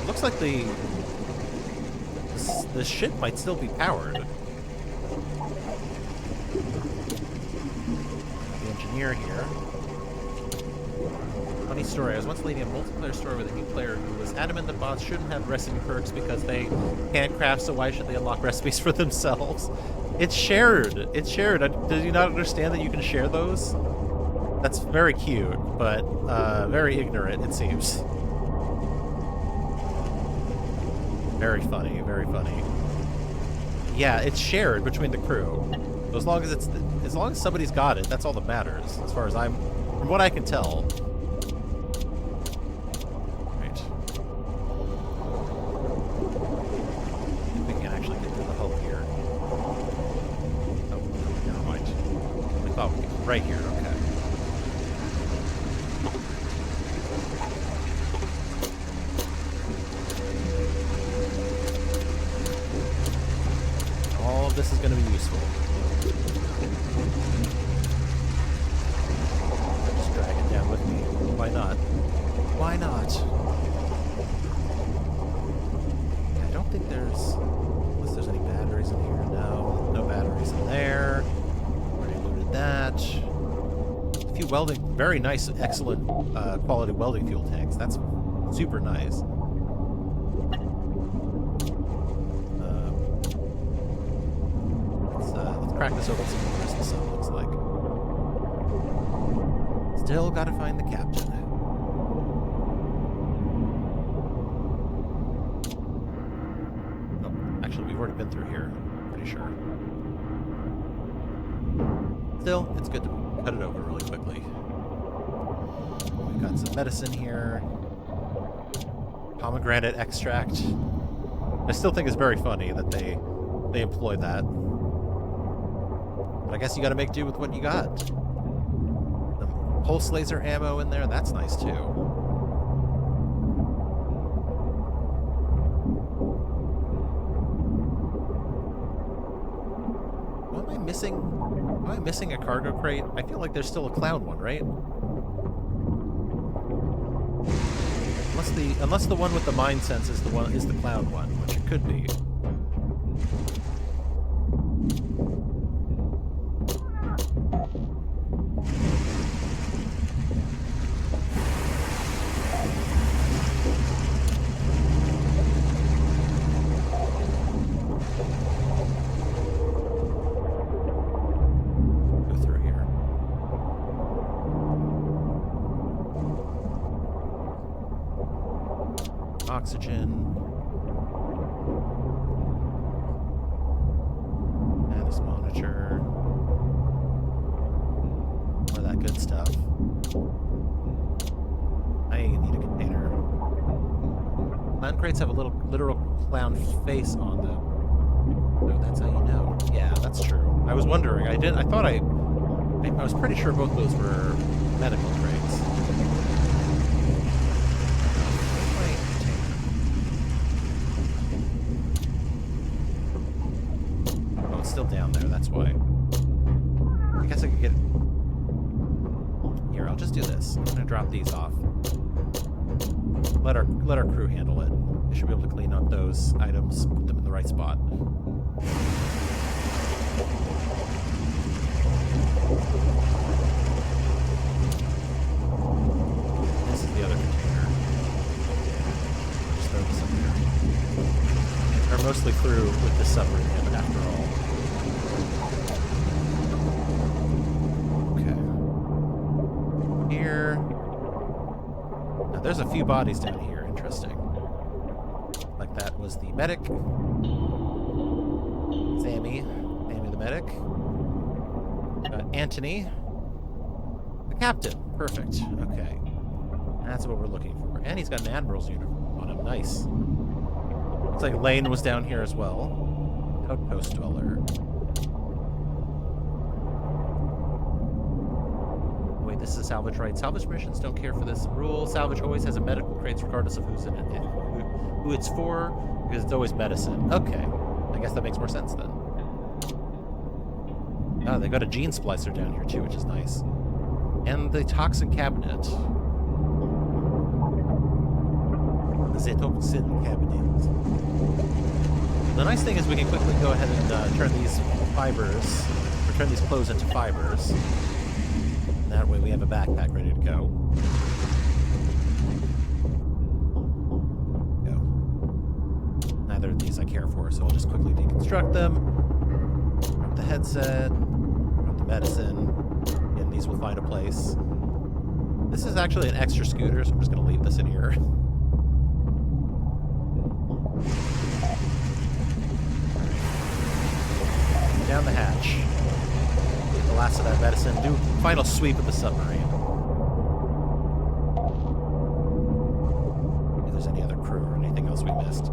It looks like the ship might still be powered. The engineer here. Funny story. I was once leading a multiplayer story with a new player who was adamant that bots shouldn't have recipe perks because they can't craft, so why should they unlock recipes for themselves? It's shared. It's shared. Did you not understand that you can share those? That's very cute, but very ignorant, it seems. Very funny, very funny. Yeah, it's shared between the crew. As long as somebody's got it, that's all that matters, as far as from what I can tell. Right. We can actually get to the hull here. Oh, never mind. We thought we could. Right here, okay. This is going to be useful. Just drag it down with me. Why not? Why not? I don't think unless there's any batteries in here. No, no batteries in there. Already looted that. A few very nice, excellent quality welding fuel tanks. That's super nice. Crack this open, see what the rest of the stuff looks like. Still gotta find the captain. Oh, actually, we've already been through here. Pretty sure. Still, it's good to cut it over really quickly. We've got some medicine here. Pomegranate extract. I still think it's very funny that they employ that. But I guess you gotta make do with what you got. The pulse laser ammo in there, that's nice too. Am I missing a cargo crate? I feel like there's still a clown one, right? Unless the one with the mind sense is the clown one, which it could be. Oxygen. And this monitor. More of that good stuff. I need a container. Clown crates have a literal clown face on them. Oh, that's how you know. Yeah, that's true. I was wondering. I was pretty sure both those were medical crates. Still down there, that's why. I guess I could get... Here, I'll just do this. I'm gonna drop these off. Let our crew handle it. They should be able to clean up those items, put them in the right spot. mostly through with the submarine after all. Okay. Here. Now, there's a few bodies down here. Interesting. Like that was the medic. Sammy the medic. Anthony. The captain. Perfect. Okay. That's what we're looking for. And he's got an admiral's uniform on him. Nice. Looks like Lane was down here as well. Outpost dweller. Wait, this is a salvage right. Salvage missions don't care for this rule. Salvage always has a medical crates regardless of who's in it, who it's for, because it's always medicine. Okay. I guess that makes more sense then. Oh, they got a gene splicer down here too, which is nice. And the toxin cabinet. The toxin cabinet. The nice thing is we can quickly go ahead and turn these fibers, or turn these clothes into fibers. And that way we have a backpack ready to go. Neither of these I care for, so I'll just quickly deconstruct them. Drop the headset, drop the medicine, and these will find a place. This is actually an extra scooter, so I'm just going to leave this in here. Down the hatch. Get the last of that medicine. Do final sweep of the submarine. If there's any other crew or anything else we missed.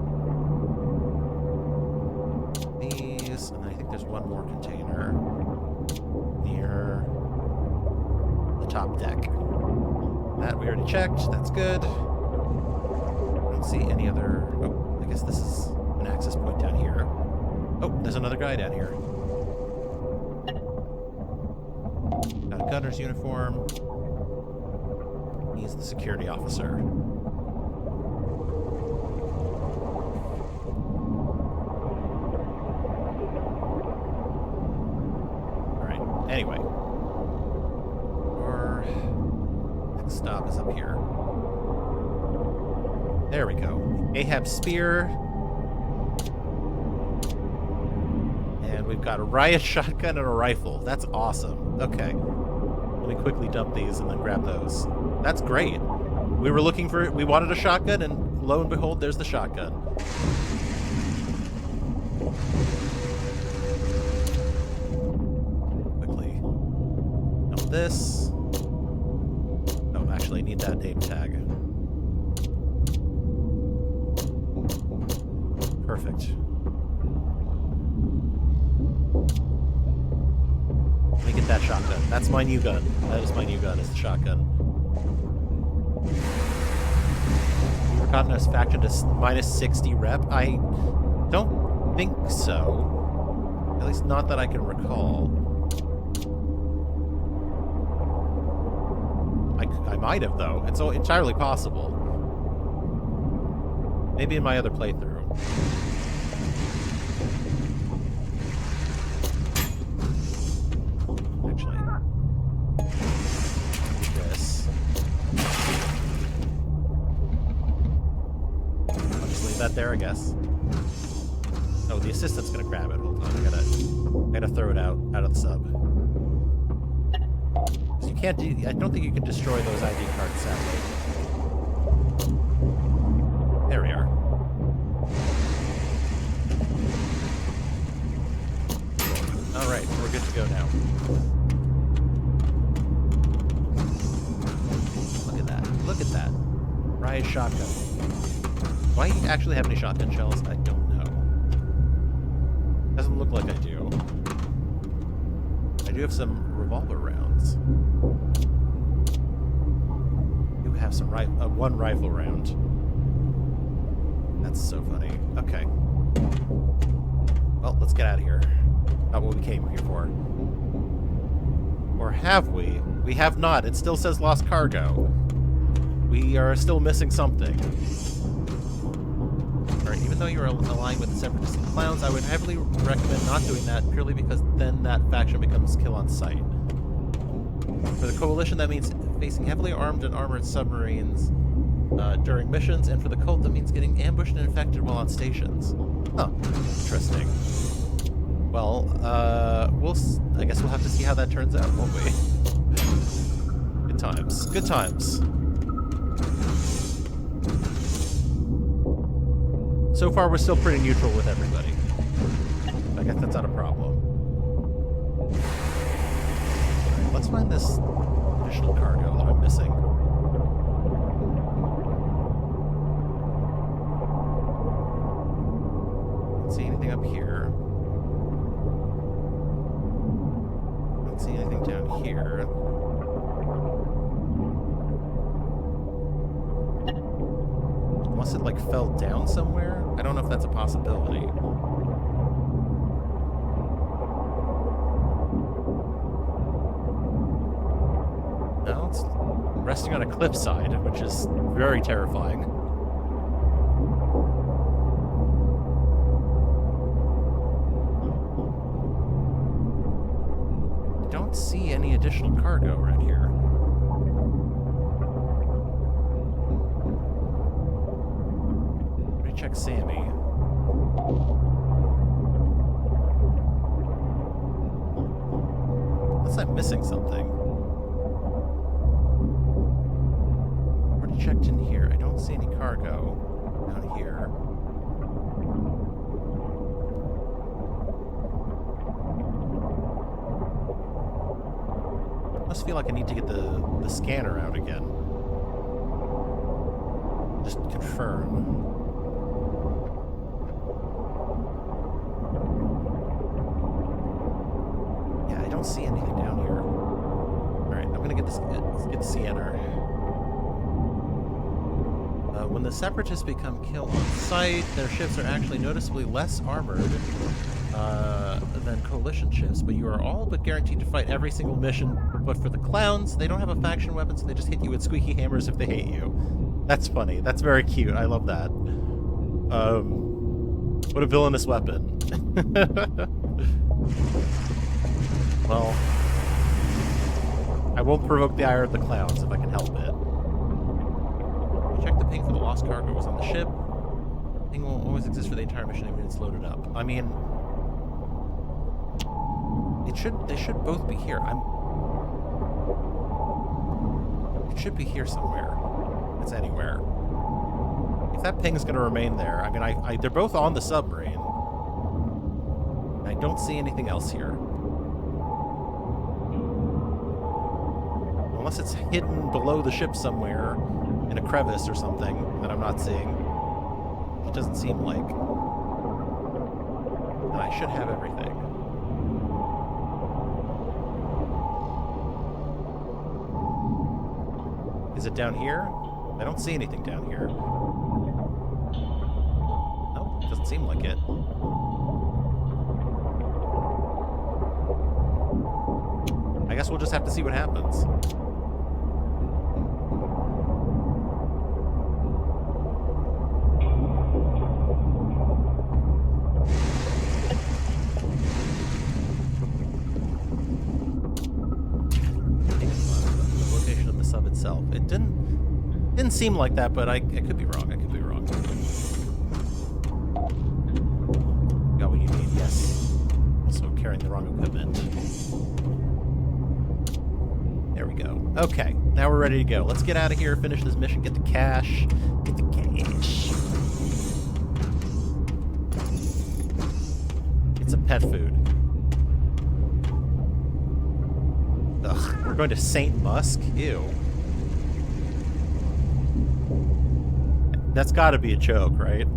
These, and I think there's one more container near the top deck. That we already checked. That's good. I don't see any other. Oh, I guess this is an access point down here. Oh, there's another guy down here. Got a gunner's uniform. He's the security officer. Alright, anyway. Our next stop is up here. There we go. Ahab's spear. And we've got a riot shotgun and a rifle. That's awesome. Okay. Let me quickly dump these and then grab those. That's great. We were looking for it. We wanted a shotgun, and lo and behold, there's the shotgun. Quickly dump this. Oh, actually, I need that name tag. Perfect. Let me get that shotgun. That's my new gun. That is my new gun, is the shotgun. We've gotten us faction to minus 60 rep. I don't think so. At least not that I can recall. I might have, though. It's entirely possible. Maybe in my other playthrough. That there, I guess. Oh, the assistant's gonna grab it. Hold on, I gotta throw it out of the sub. So you can't I don't think you can destroy those ID cards, sadly. There we are. All right, we're good to go now. Look at that! Look at that! Riot shotgun. Do I actually have any shotgun shells? I don't know. Doesn't look like I do. I do have some revolver rounds. I do have some one rifle round. That's so funny. Okay. Well, let's get out of here. Not what we came here for. Or have we? We have not. It still says lost cargo. We are still missing something. Even though you're aligned with the Separatist and Clowns, I would heavily recommend not doing that, purely because then that faction becomes kill on sight. For the Coalition, that means facing heavily armed and armored submarines during missions, and for the Cult, that means getting ambushed and infected while on stations. Huh. Interesting. Well, I guess we'll have to see how that turns out, won't we? Good times. Good times. So far, we're still pretty neutral with everybody. I guess that's not a problem. Alright, let's find this additional cargo that I'm missing. Don't see anything up here. Don't see anything down here. Unless it, like, fell down somewhere? I don't know if that's a possibility. No, it's resting on a cliffside, which is very terrifying. I don't see any additional cargo right here. Check Sammy. Unless I'm missing something. Already checked in here. I don't see any cargo down here. Must feel like I need to get the scanner out again. Just confirm. I don't see anything down here. Alright, I'm gonna get the CNR. When the Separatists become kill on sight, their ships are actually noticeably less armored than Coalition ships, but you are all but guaranteed to fight every single mission. But for the clowns, they don't have a faction weapon, so they just hit you with squeaky hammers if they hate you. That's funny. That's very cute. I love that. What a villainous weapon. Well, I won't provoke the ire of the clowns if I can help it. Check the ping for the lost cargo was on the ship. Ping will always exist for the entire mission even when it's loaded up. I mean, they should both be here. It should be here somewhere. If it's anywhere. If that ping is going to remain there, I mean, they're both on the submarine. I don't see anything else here. Unless it's hidden below the ship somewhere in a crevice or something that I'm not seeing. It doesn't seem like. And I should have everything. Is it down here? I don't see anything down here. Nope, doesn't seem like it. I guess we'll just have to see what happens. It didn't seem like that, but I could be wrong. I could be wrong. Got what you need, yes. Also carrying the wrong equipment. There we go. Okay, now we're ready to go. Let's get out of here, finish this mission, get the cash. Get the cash. Get some pet food. Ugh, we're going to St. Musk? Ew. That's got to be a joke, right?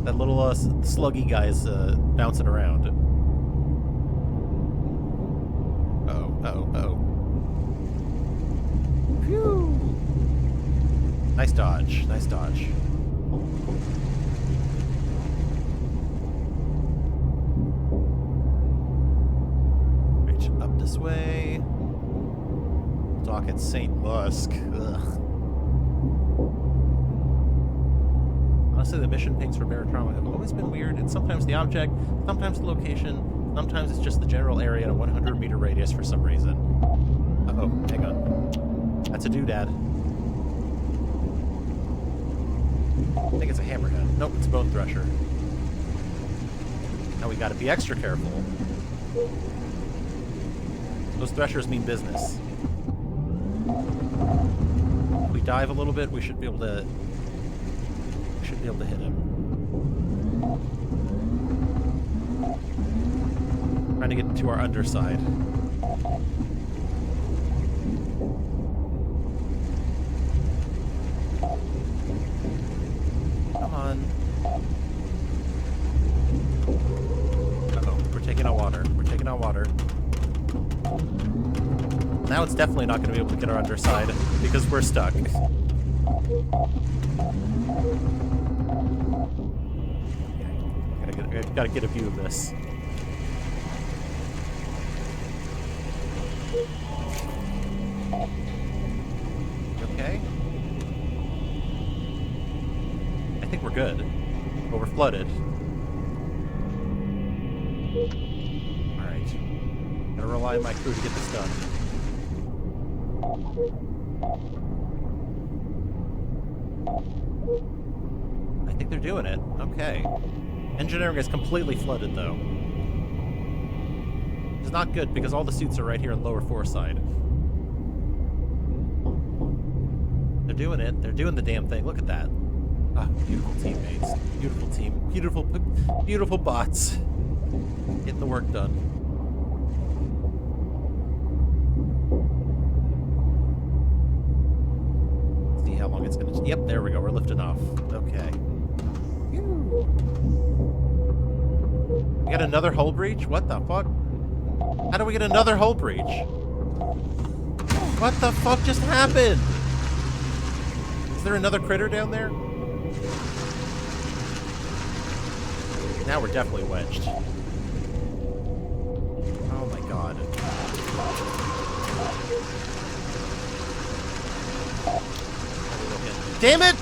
That little sluggy guy's bouncing around. Oh. Phew. Nice dodge. Nice dodge. This way. Dock at St. Musk. Ugh. Honestly, the mission pings for Barotrauma have always been weird. It's sometimes the object, sometimes the location, Sometimes it's just the general area in a 100-meter radius for some reason. Uh-oh, hang on. That's a doodad. I think it's a hammerhead. Nope, it's a bone thresher. Now we gotta be extra careful. Those threshers mean business. If we dive a little bit, we should be able to... hit him. Trying to get to our underside. Come on. Uh-oh, we're taking out water. We're taking out water. Now it's definitely not going to be able to get our underside because we're stuck. Gotta get a view of this. Okay. I think we're good. But we're flooded. Alright. Gotta rely on my crew to get this done. I think they're doing it. Okay. Engineering is completely flooded, though. It's not good, because all the suits are right here on lower foreside. They're doing it. They're doing the damn thing. Look at that. Ah, beautiful teammates. Beautiful team. Beautiful bots. Getting the work done. See how long it's gonna... Yep, there we go. We're lifting off. Okay. We got another hull breach? What the fuck? How do we get another hull breach? What the fuck just happened? Is there another critter down there? Now we're definitely wedged. Oh my god. Damn it!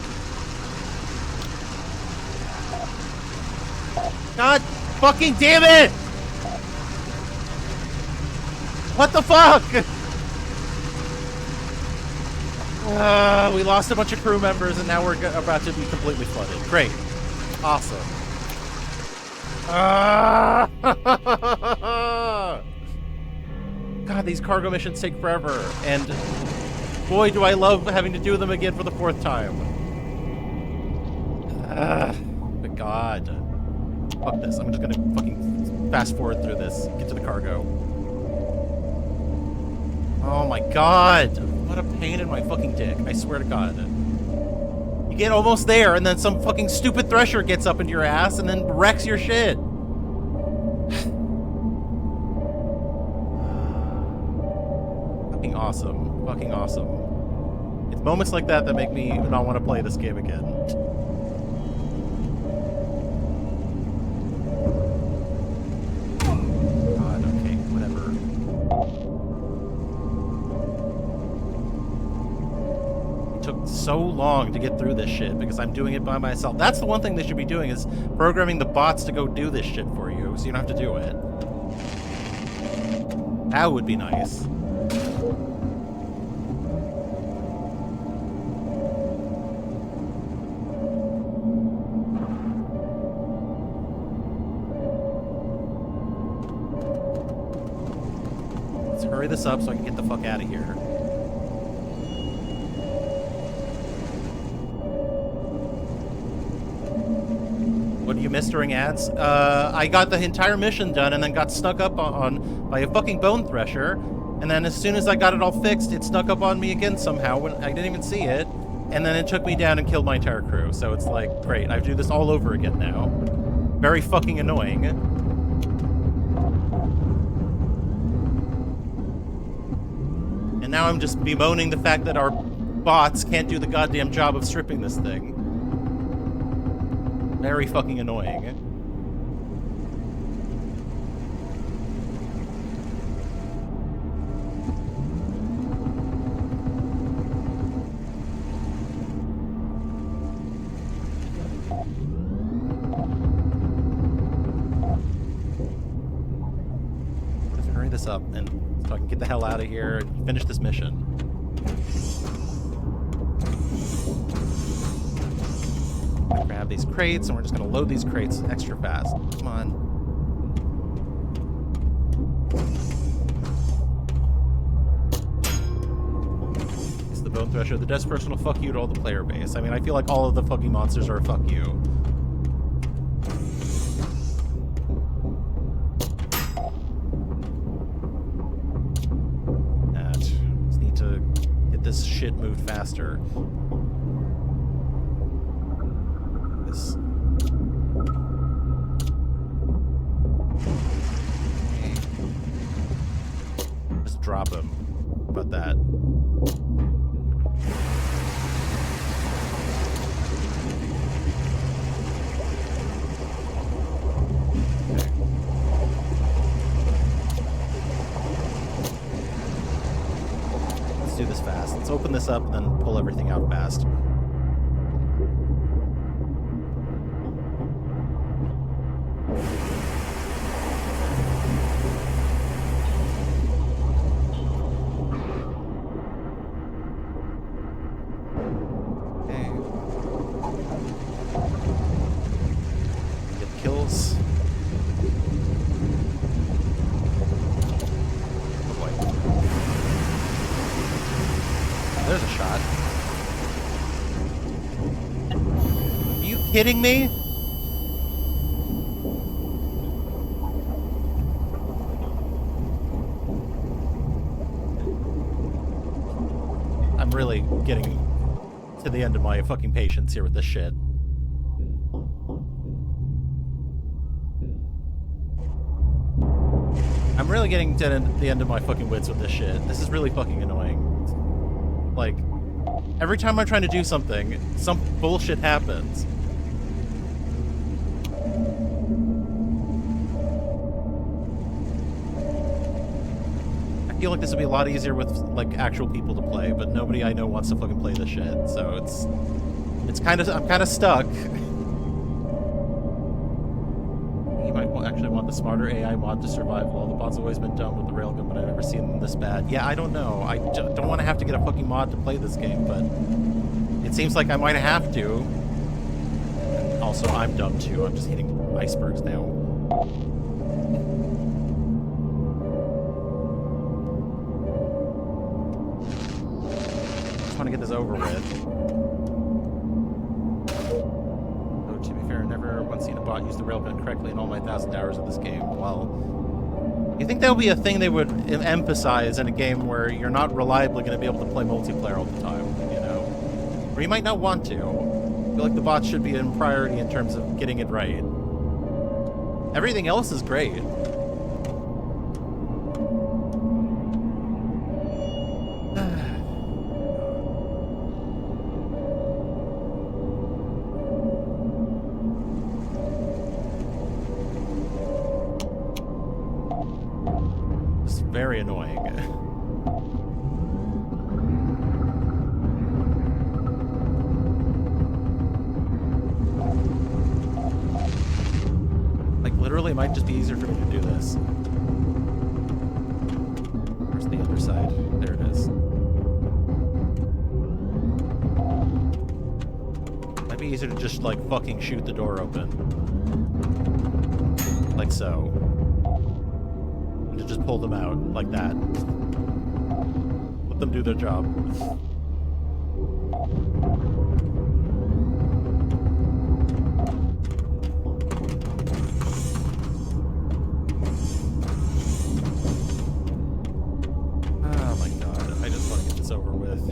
God fucking damn it! What the fuck? We lost a bunch of crew members and now we're about to be completely flooded. Great. Awesome. God, these cargo missions take forever. And boy, do I love having to do them again for the 4th time. But God. Fuck this. I'm just gonna fucking fast forward through this. Get to the cargo. Oh my god. What a pain in my fucking dick. I swear to God. You get almost there and then some fucking stupid thresher gets up into your ass and then wrecks your shit. Fucking awesome. Fucking awesome. It's moments like that that make me not want to play this game again. So long to get through this shit because I'm doing it by myself. That's the one thing they should be doing is programming the bots to go do this shit for you so you don't have to do it. That would be nice. Let's hurry this up so I can get the fuck out of here. What you missed during ads? I got the entire mission done and then got snuck up on by a fucking bone thresher. And then as soon as I got it all fixed, it snuck up on me again somehow when I didn't even see it. And then it took me down and killed my entire crew. So it's like, great, I have to do this all over again now. Very fucking annoying. And now I'm just bemoaning the fact that our bots can't do the goddamn job of stripping this thing. Very fucking annoying. this up and so I can get the hell out of here and finish this mission. Grab these crates, and we're just gonna load these crates extra fast. Come on. It's the Bone Thresher. The Death Person will fuck you to all the player base. I mean, I feel like all of the fucking monsters are a fuck you. Just need to get this shit moved faster. Just drop him. How about that? Okay. Let's do this fast. Let's open this up and then pull everything out fast. There's a shot. Are you kidding me? I'm really getting to the end of my fucking patience here with this shit. I'm really getting to the end of my fucking wits with this shit. This is really fucking annoying. Like, every time I'm trying to do something, some bullshit happens. I feel like this would be a lot easier with, like, actual people to play, but nobody I know wants to fucking play this shit, so it's kind of, I'm kind of stuck. You might actually want the smarter AI mod to survive. Well, the bot's always been dumb with the railgun, but I've never seen them this bad. Yeah, I don't know. I don't want to have to get a fucking mod to play this game, but it seems like I might have to. And also, I'm dumb too. I'm just hitting icebergs now. Just want to get this over with. Never once seen a bot use the railgun correctly in all my 1,000 hours of this game. Well, you think that would be a thing they would emphasize in a game where you're not reliably going to be able to play multiplayer all the time, you know? Or you might not want to. I feel like the bots should be in priority in terms of getting it right. Everything else is great. Very annoying. Like, literally, it might just be easier for me to do this. Where's the other side? There it is. Might be easier to just, like, fucking shoot the door open. Like so. To just pull them out like that. Let them do their job. Oh my god, I just want to get this over with.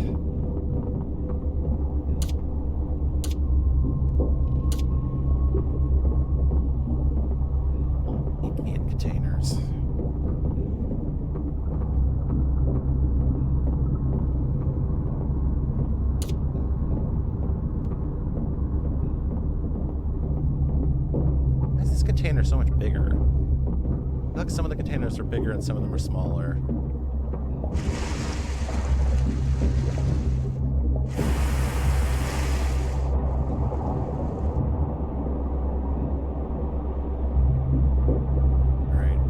Can containers. Container so much bigger. I feel like some of the containers are bigger and some of them are smaller. Alright.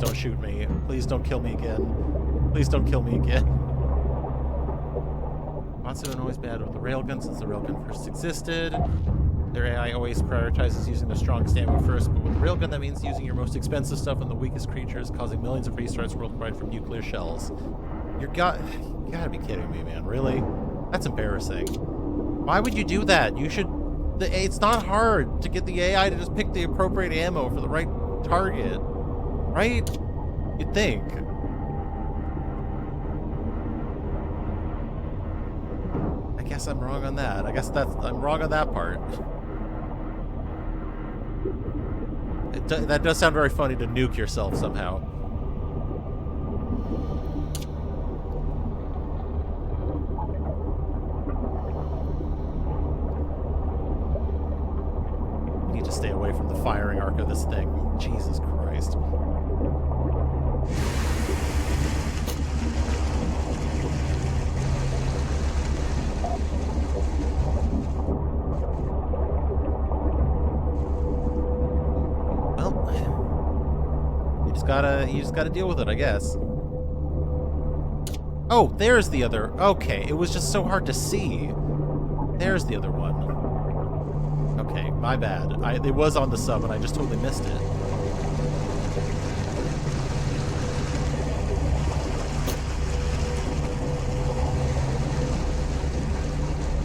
don't shoot me. Please don't kill me again. Please don't kill me again. Matsu and always bad with the railgun since the railgun first existed. Their AI always prioritizes using the strongest ammo first, but with the railgun that means using your most expensive stuff on the weakest creatures, causing millions of restarts worldwide from nuclear shells. You gotta be kidding me, man. Really? That's embarrassing. Why would you do that? You should... It's not hard to get the AI to just pick the appropriate ammo for the right target. Right? You'd think. I guess I'm wrong on that. I'm wrong on that part. That does sound very funny to nuke yourself somehow. I need to stay away from the firing arc of this thing. Jesus Christ. You just gotta deal with it, I guess. Oh, there's the other. Okay, it was just so hard to see. There's the other one. Okay, my bad. It was on the sub and I just totally missed it.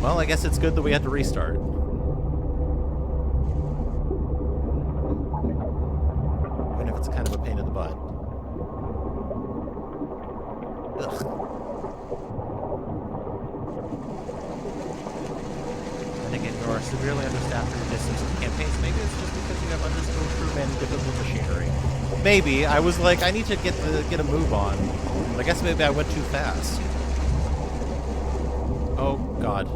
Well, I guess it's good that we had to restart. Even if it's kind of a pain in the butt. Ugh. And again, you are severely understaffed for your distance campaigns. Maybe it's just because you have underskilled crewmen and difficult machinery. Maybe. I was like, I need to get a move on. But I guess maybe I went too fast. Oh, God.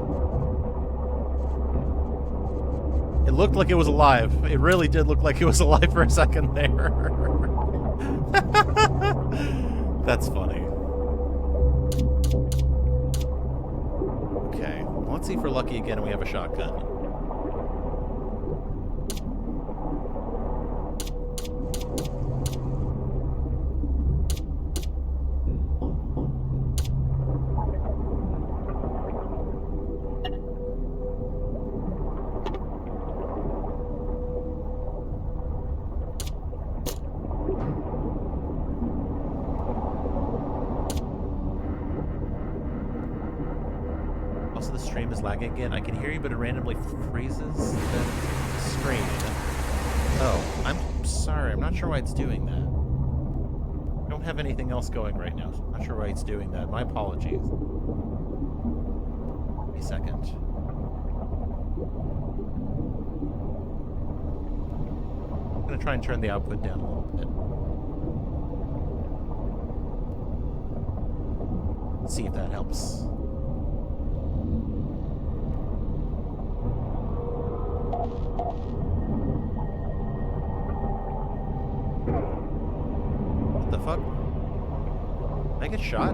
It looked like it was alive. It really did look like it was alive for a second there. That's funny. Okay, well, let's see if we're lucky again and we have a shotgun. The stream is lagging again. I can hear you, but it randomly freezes the screen. Oh, I'm sorry. I'm not sure why it's doing that. I don't have anything else going right now, so I'm not sure why it's doing that. My apologies. Give me a second. I'm going to try and turn the output down a little bit. See if that helps. What the fuck? Did I get shot?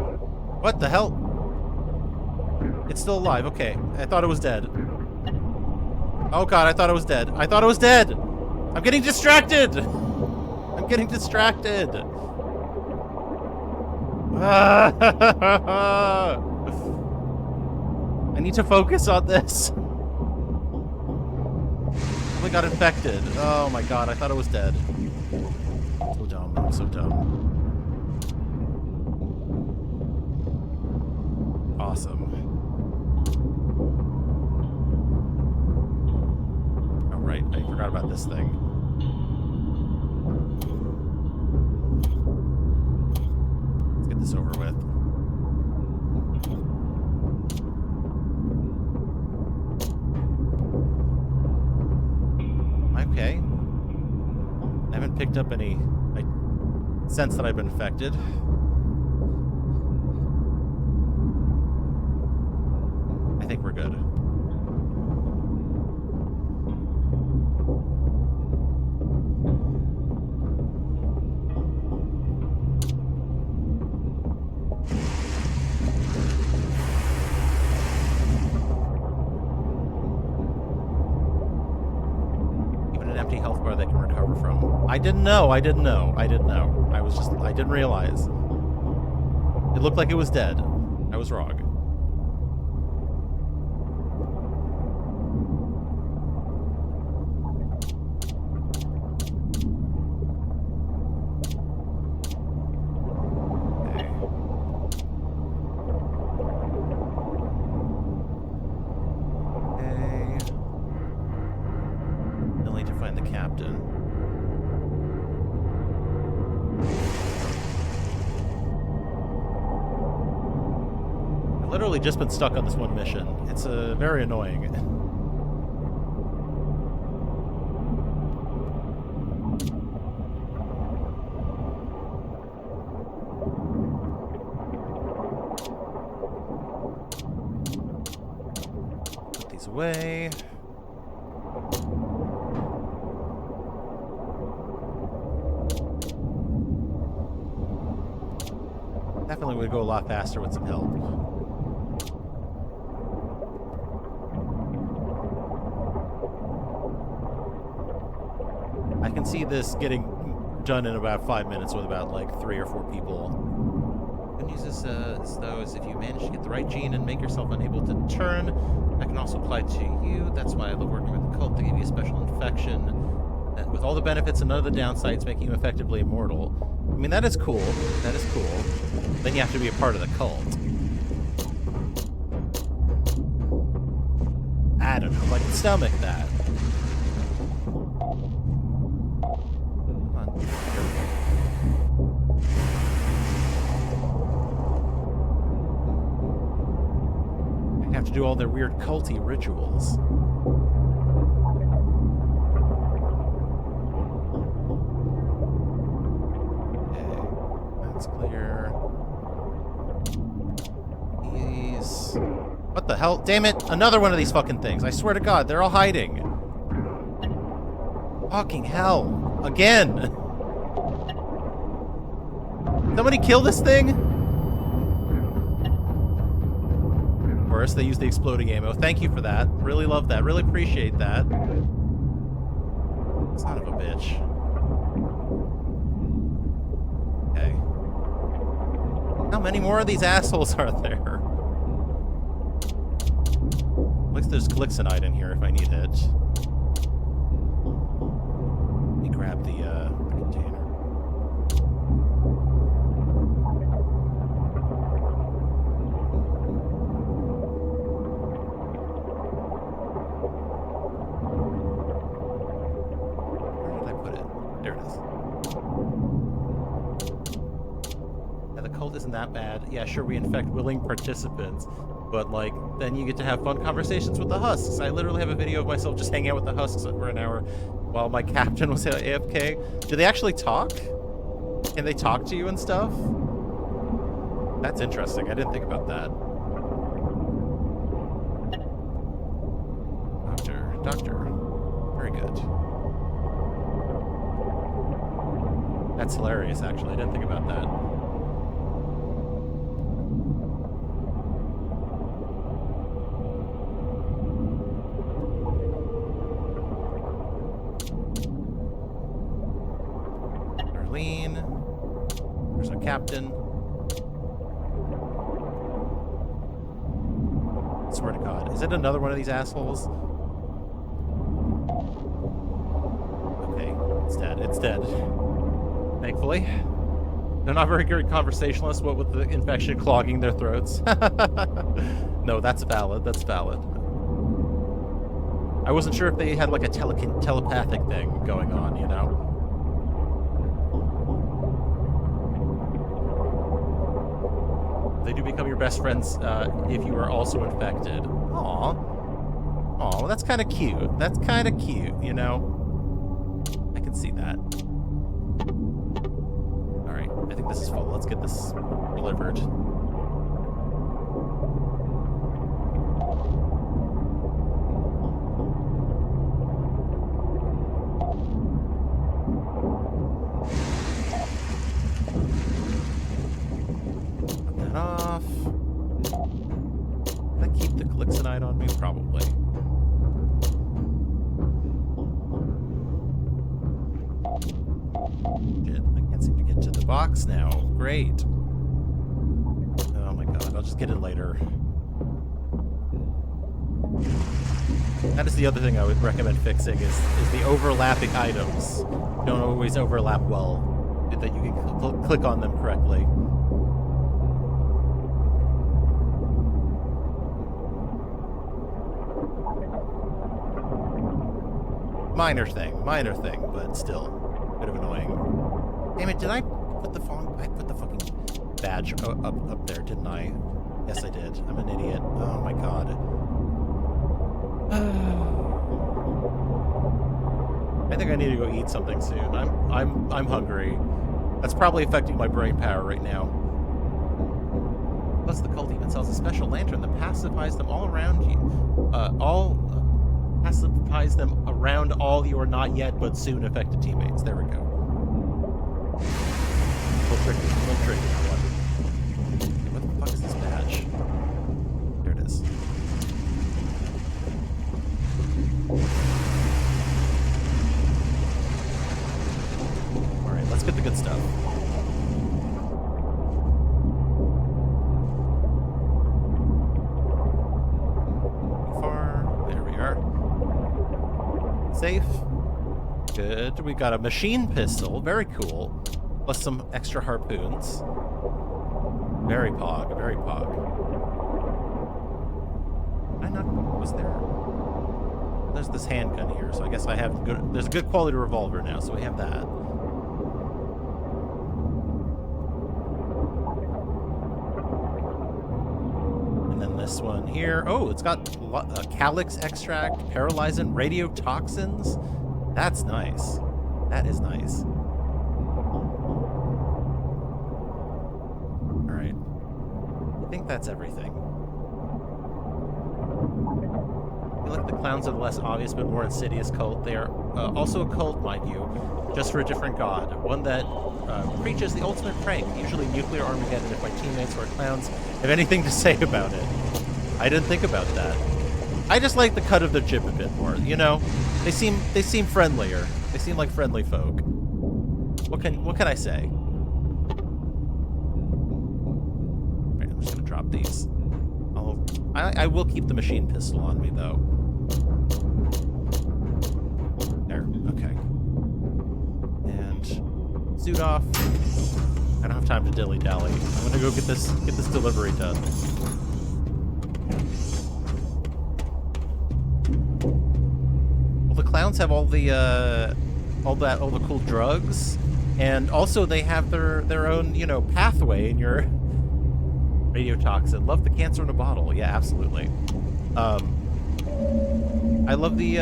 What the hell? It's still alive. Okay. I thought it was dead. Oh god, I thought it was dead. I thought it was dead! I'm getting distracted! I'm getting distracted! I need to focus on this. I got infected. Oh my god, I thought it was dead. So dumb. I'm so dumb. Awesome. Oh right, I forgot about this thing. Let's get this over with. Okay. I haven't picked up any sense that I've been infected. I think we're good. Even an empty health bar that can recover recover from. I didn't know. I didn't know. I didn't realize. It looked like it was dead. I was wrong. Literally just been stuck on this one mission. It's very annoying. Put these away. Definitely would go a lot faster with some help. I can see this getting done in about 5 minutes with about like 3 or 4 people. Good news is though, is if you manage to get the right gene and make yourself unable to turn, that can also apply to you. That's why I love working with the cult. They give you a special infection with all the benefits and none of the downsides, making you effectively immortal. I mean, that is cool. That is cool. Then you have to be a part of the cult. I don't know if I can stomach that. To do all their weird culty rituals. Okay, that's clear. These... What the hell? Damn it! Another one of these fucking things. I swear to God, they're all hiding. Fucking hell. Again! Somebody kill this thing? They use the exploding ammo. Thank you for that. Really love that. Really appreciate that. Son of a bitch. Okay. How many more of these assholes are there? Looks like there's glixonite in here if I need it. Let me grab the container. Isn't that bad. Yeah, sure, we infect willing participants, but like then you get to have fun conversations with the husks. I literally have a video of myself just hanging out with the husks for an hour while my captain was AFK. Do they actually talk? Can they talk to you and stuff? That's interesting. I didn't think about that. Doctor. Very good. That's hilarious, actually. I didn't think about that. There's our captain. I swear to God. Is it another one of these assholes? Okay, it's dead. It's dead. Thankfully. They're not very good conversationalists, what with the infection clogging their throats. No, that's valid. That's valid. I wasn't sure if they had like a telepathic thing going on, you know? They do become your best friends if you are also infected. Aw. Aw, well, that's kind of cute. That's kind of cute, you know? I can see that. Alright, I think this is full. Let's get this delivered. Off. Can I keep the glixonite on me? Probably. box now. Great. Oh my god, I'll just get it later. That is the other thing I would recommend fixing is the overlapping items. Don't always overlap well, that you can click on them correctly. Minor thing, but still a bit of annoying. Damn it, did I put the fucking badge up there, didn't I? Yes, I did. I'm an idiot. Oh my god. I think I need to go eat something soon. I'm hungry. That's probably affecting my brain power right now. Plus, the cult even sells a special lantern that pacifies them all around you. Pacifies them around all your not yet but soon affected teammates. There we go. Little tricky one. What the fuck is this badge? There it is. Alright, let's get the good stuff. Safe. Good. We got a machine pistol. Very cool. Plus some extra harpoons. Very pog. Very pog. Was there? There's this handgun here, so I guess I have good. There's a good quality revolver now, so we have that. And then this one here. Oh, it's got calyx extract, paralyzant, radiotoxins. That's nice. That is nice. All right. I think that's everything. I feel like the clowns are the less obvious but more insidious cult. They are also a cult, mind you, just for a different god. One that preaches the ultimate prank, usually nuclear Armageddon, if my teammates or clowns have anything to say about it. I didn't think about that. I just like the cut of their jib a bit more, you know? They seem friendlier. They seem like friendly folk. What can I say? Right, I'm just gonna drop these. I will keep the machine pistol on me though. There, okay. And suit off. I don't have time to dilly-dally. I'm gonna go get this delivery done. Well, the clowns have all the cool drugs, and also they have their own, you know, pathway in your radiotoxin. Love the cancer in a bottle. Yeah, absolutely. I love the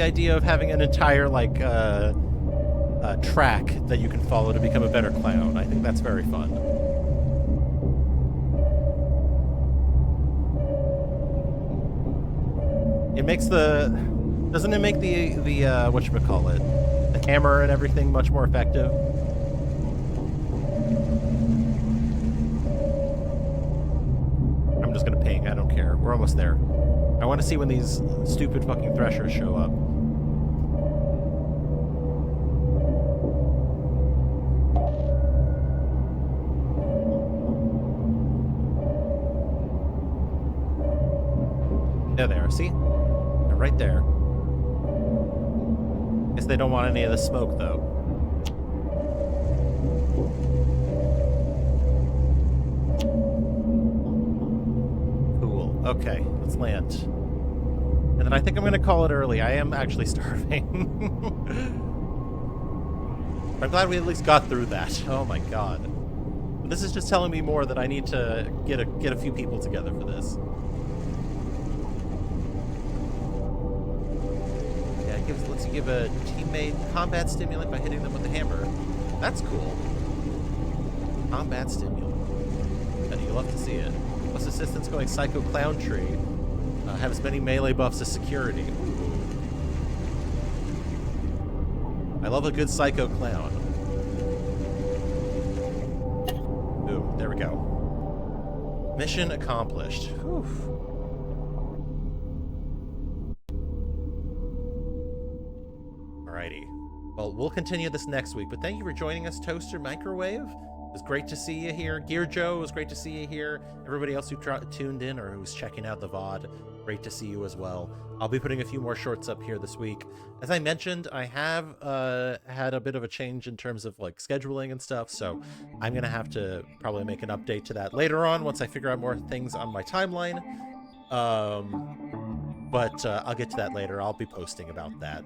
idea of having an entire track that you can follow to become a better clown. I think that's very fun. It makes doesn't it make the whatchamacallit, the hammer and everything much more effective? I'm just gonna ping, I don't care. We're almost there. I want to see when these stupid fucking threshers show up. There they are, see? They're right there. Guess they don't want any of the smoke, though. Cool. Okay, let's land. And then I think I'm going to call it early. I am actually starving. I'm glad we at least got through that. Oh my god. But this is just telling me more that I need to get a few people together for this. Lets you give a teammate combat stimulant by hitting them with a hammer. That's cool. Combat stimulant. And you love to see it. Plus assistance going Psycho Clown Tree. Have as many melee buffs as security. Ooh. I love a good Psycho Clown. Ooh, there we go. Mission accomplished. Whew. Well, we'll continue this next week, but thank you for joining us, Toaster Microwave. It was great to see you here. Gear Joe, it was great to see you here. Everybody else who tuned in or who's checking out the VOD, great to see you as well. I'll be putting a few more shorts up here this week. As I mentioned, I have had a bit of a change in terms of like scheduling and stuff, so I'm going to have to probably make an update to that later on once I figure out more things on my timeline. But I'll get to that later. I'll be posting about that.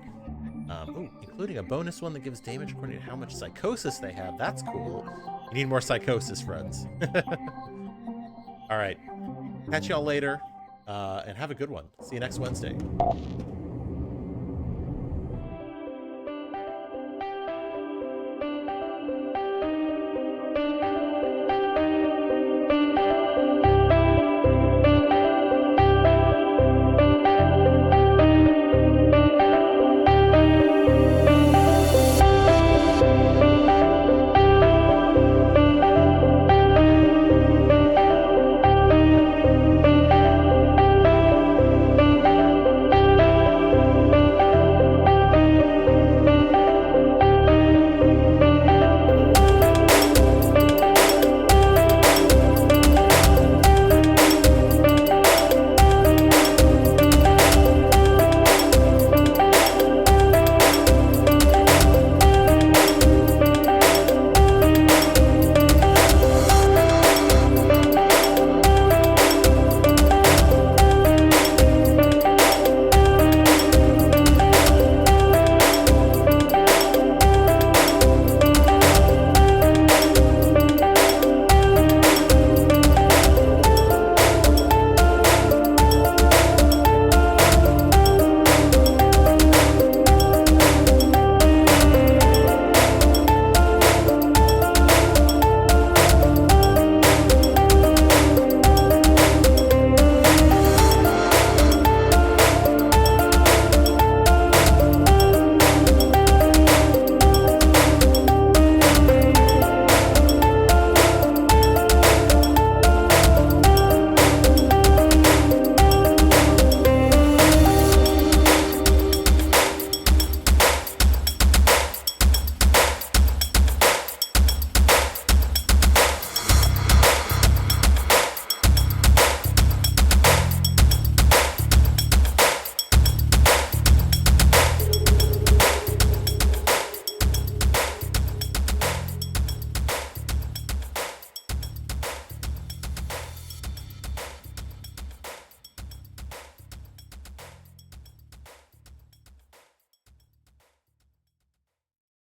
Including a bonus one that gives damage according to how much psychosis they have. That's cool. You need more psychosis, friends. All right. Catch y'all later, and have a good one. See you next Wednesday.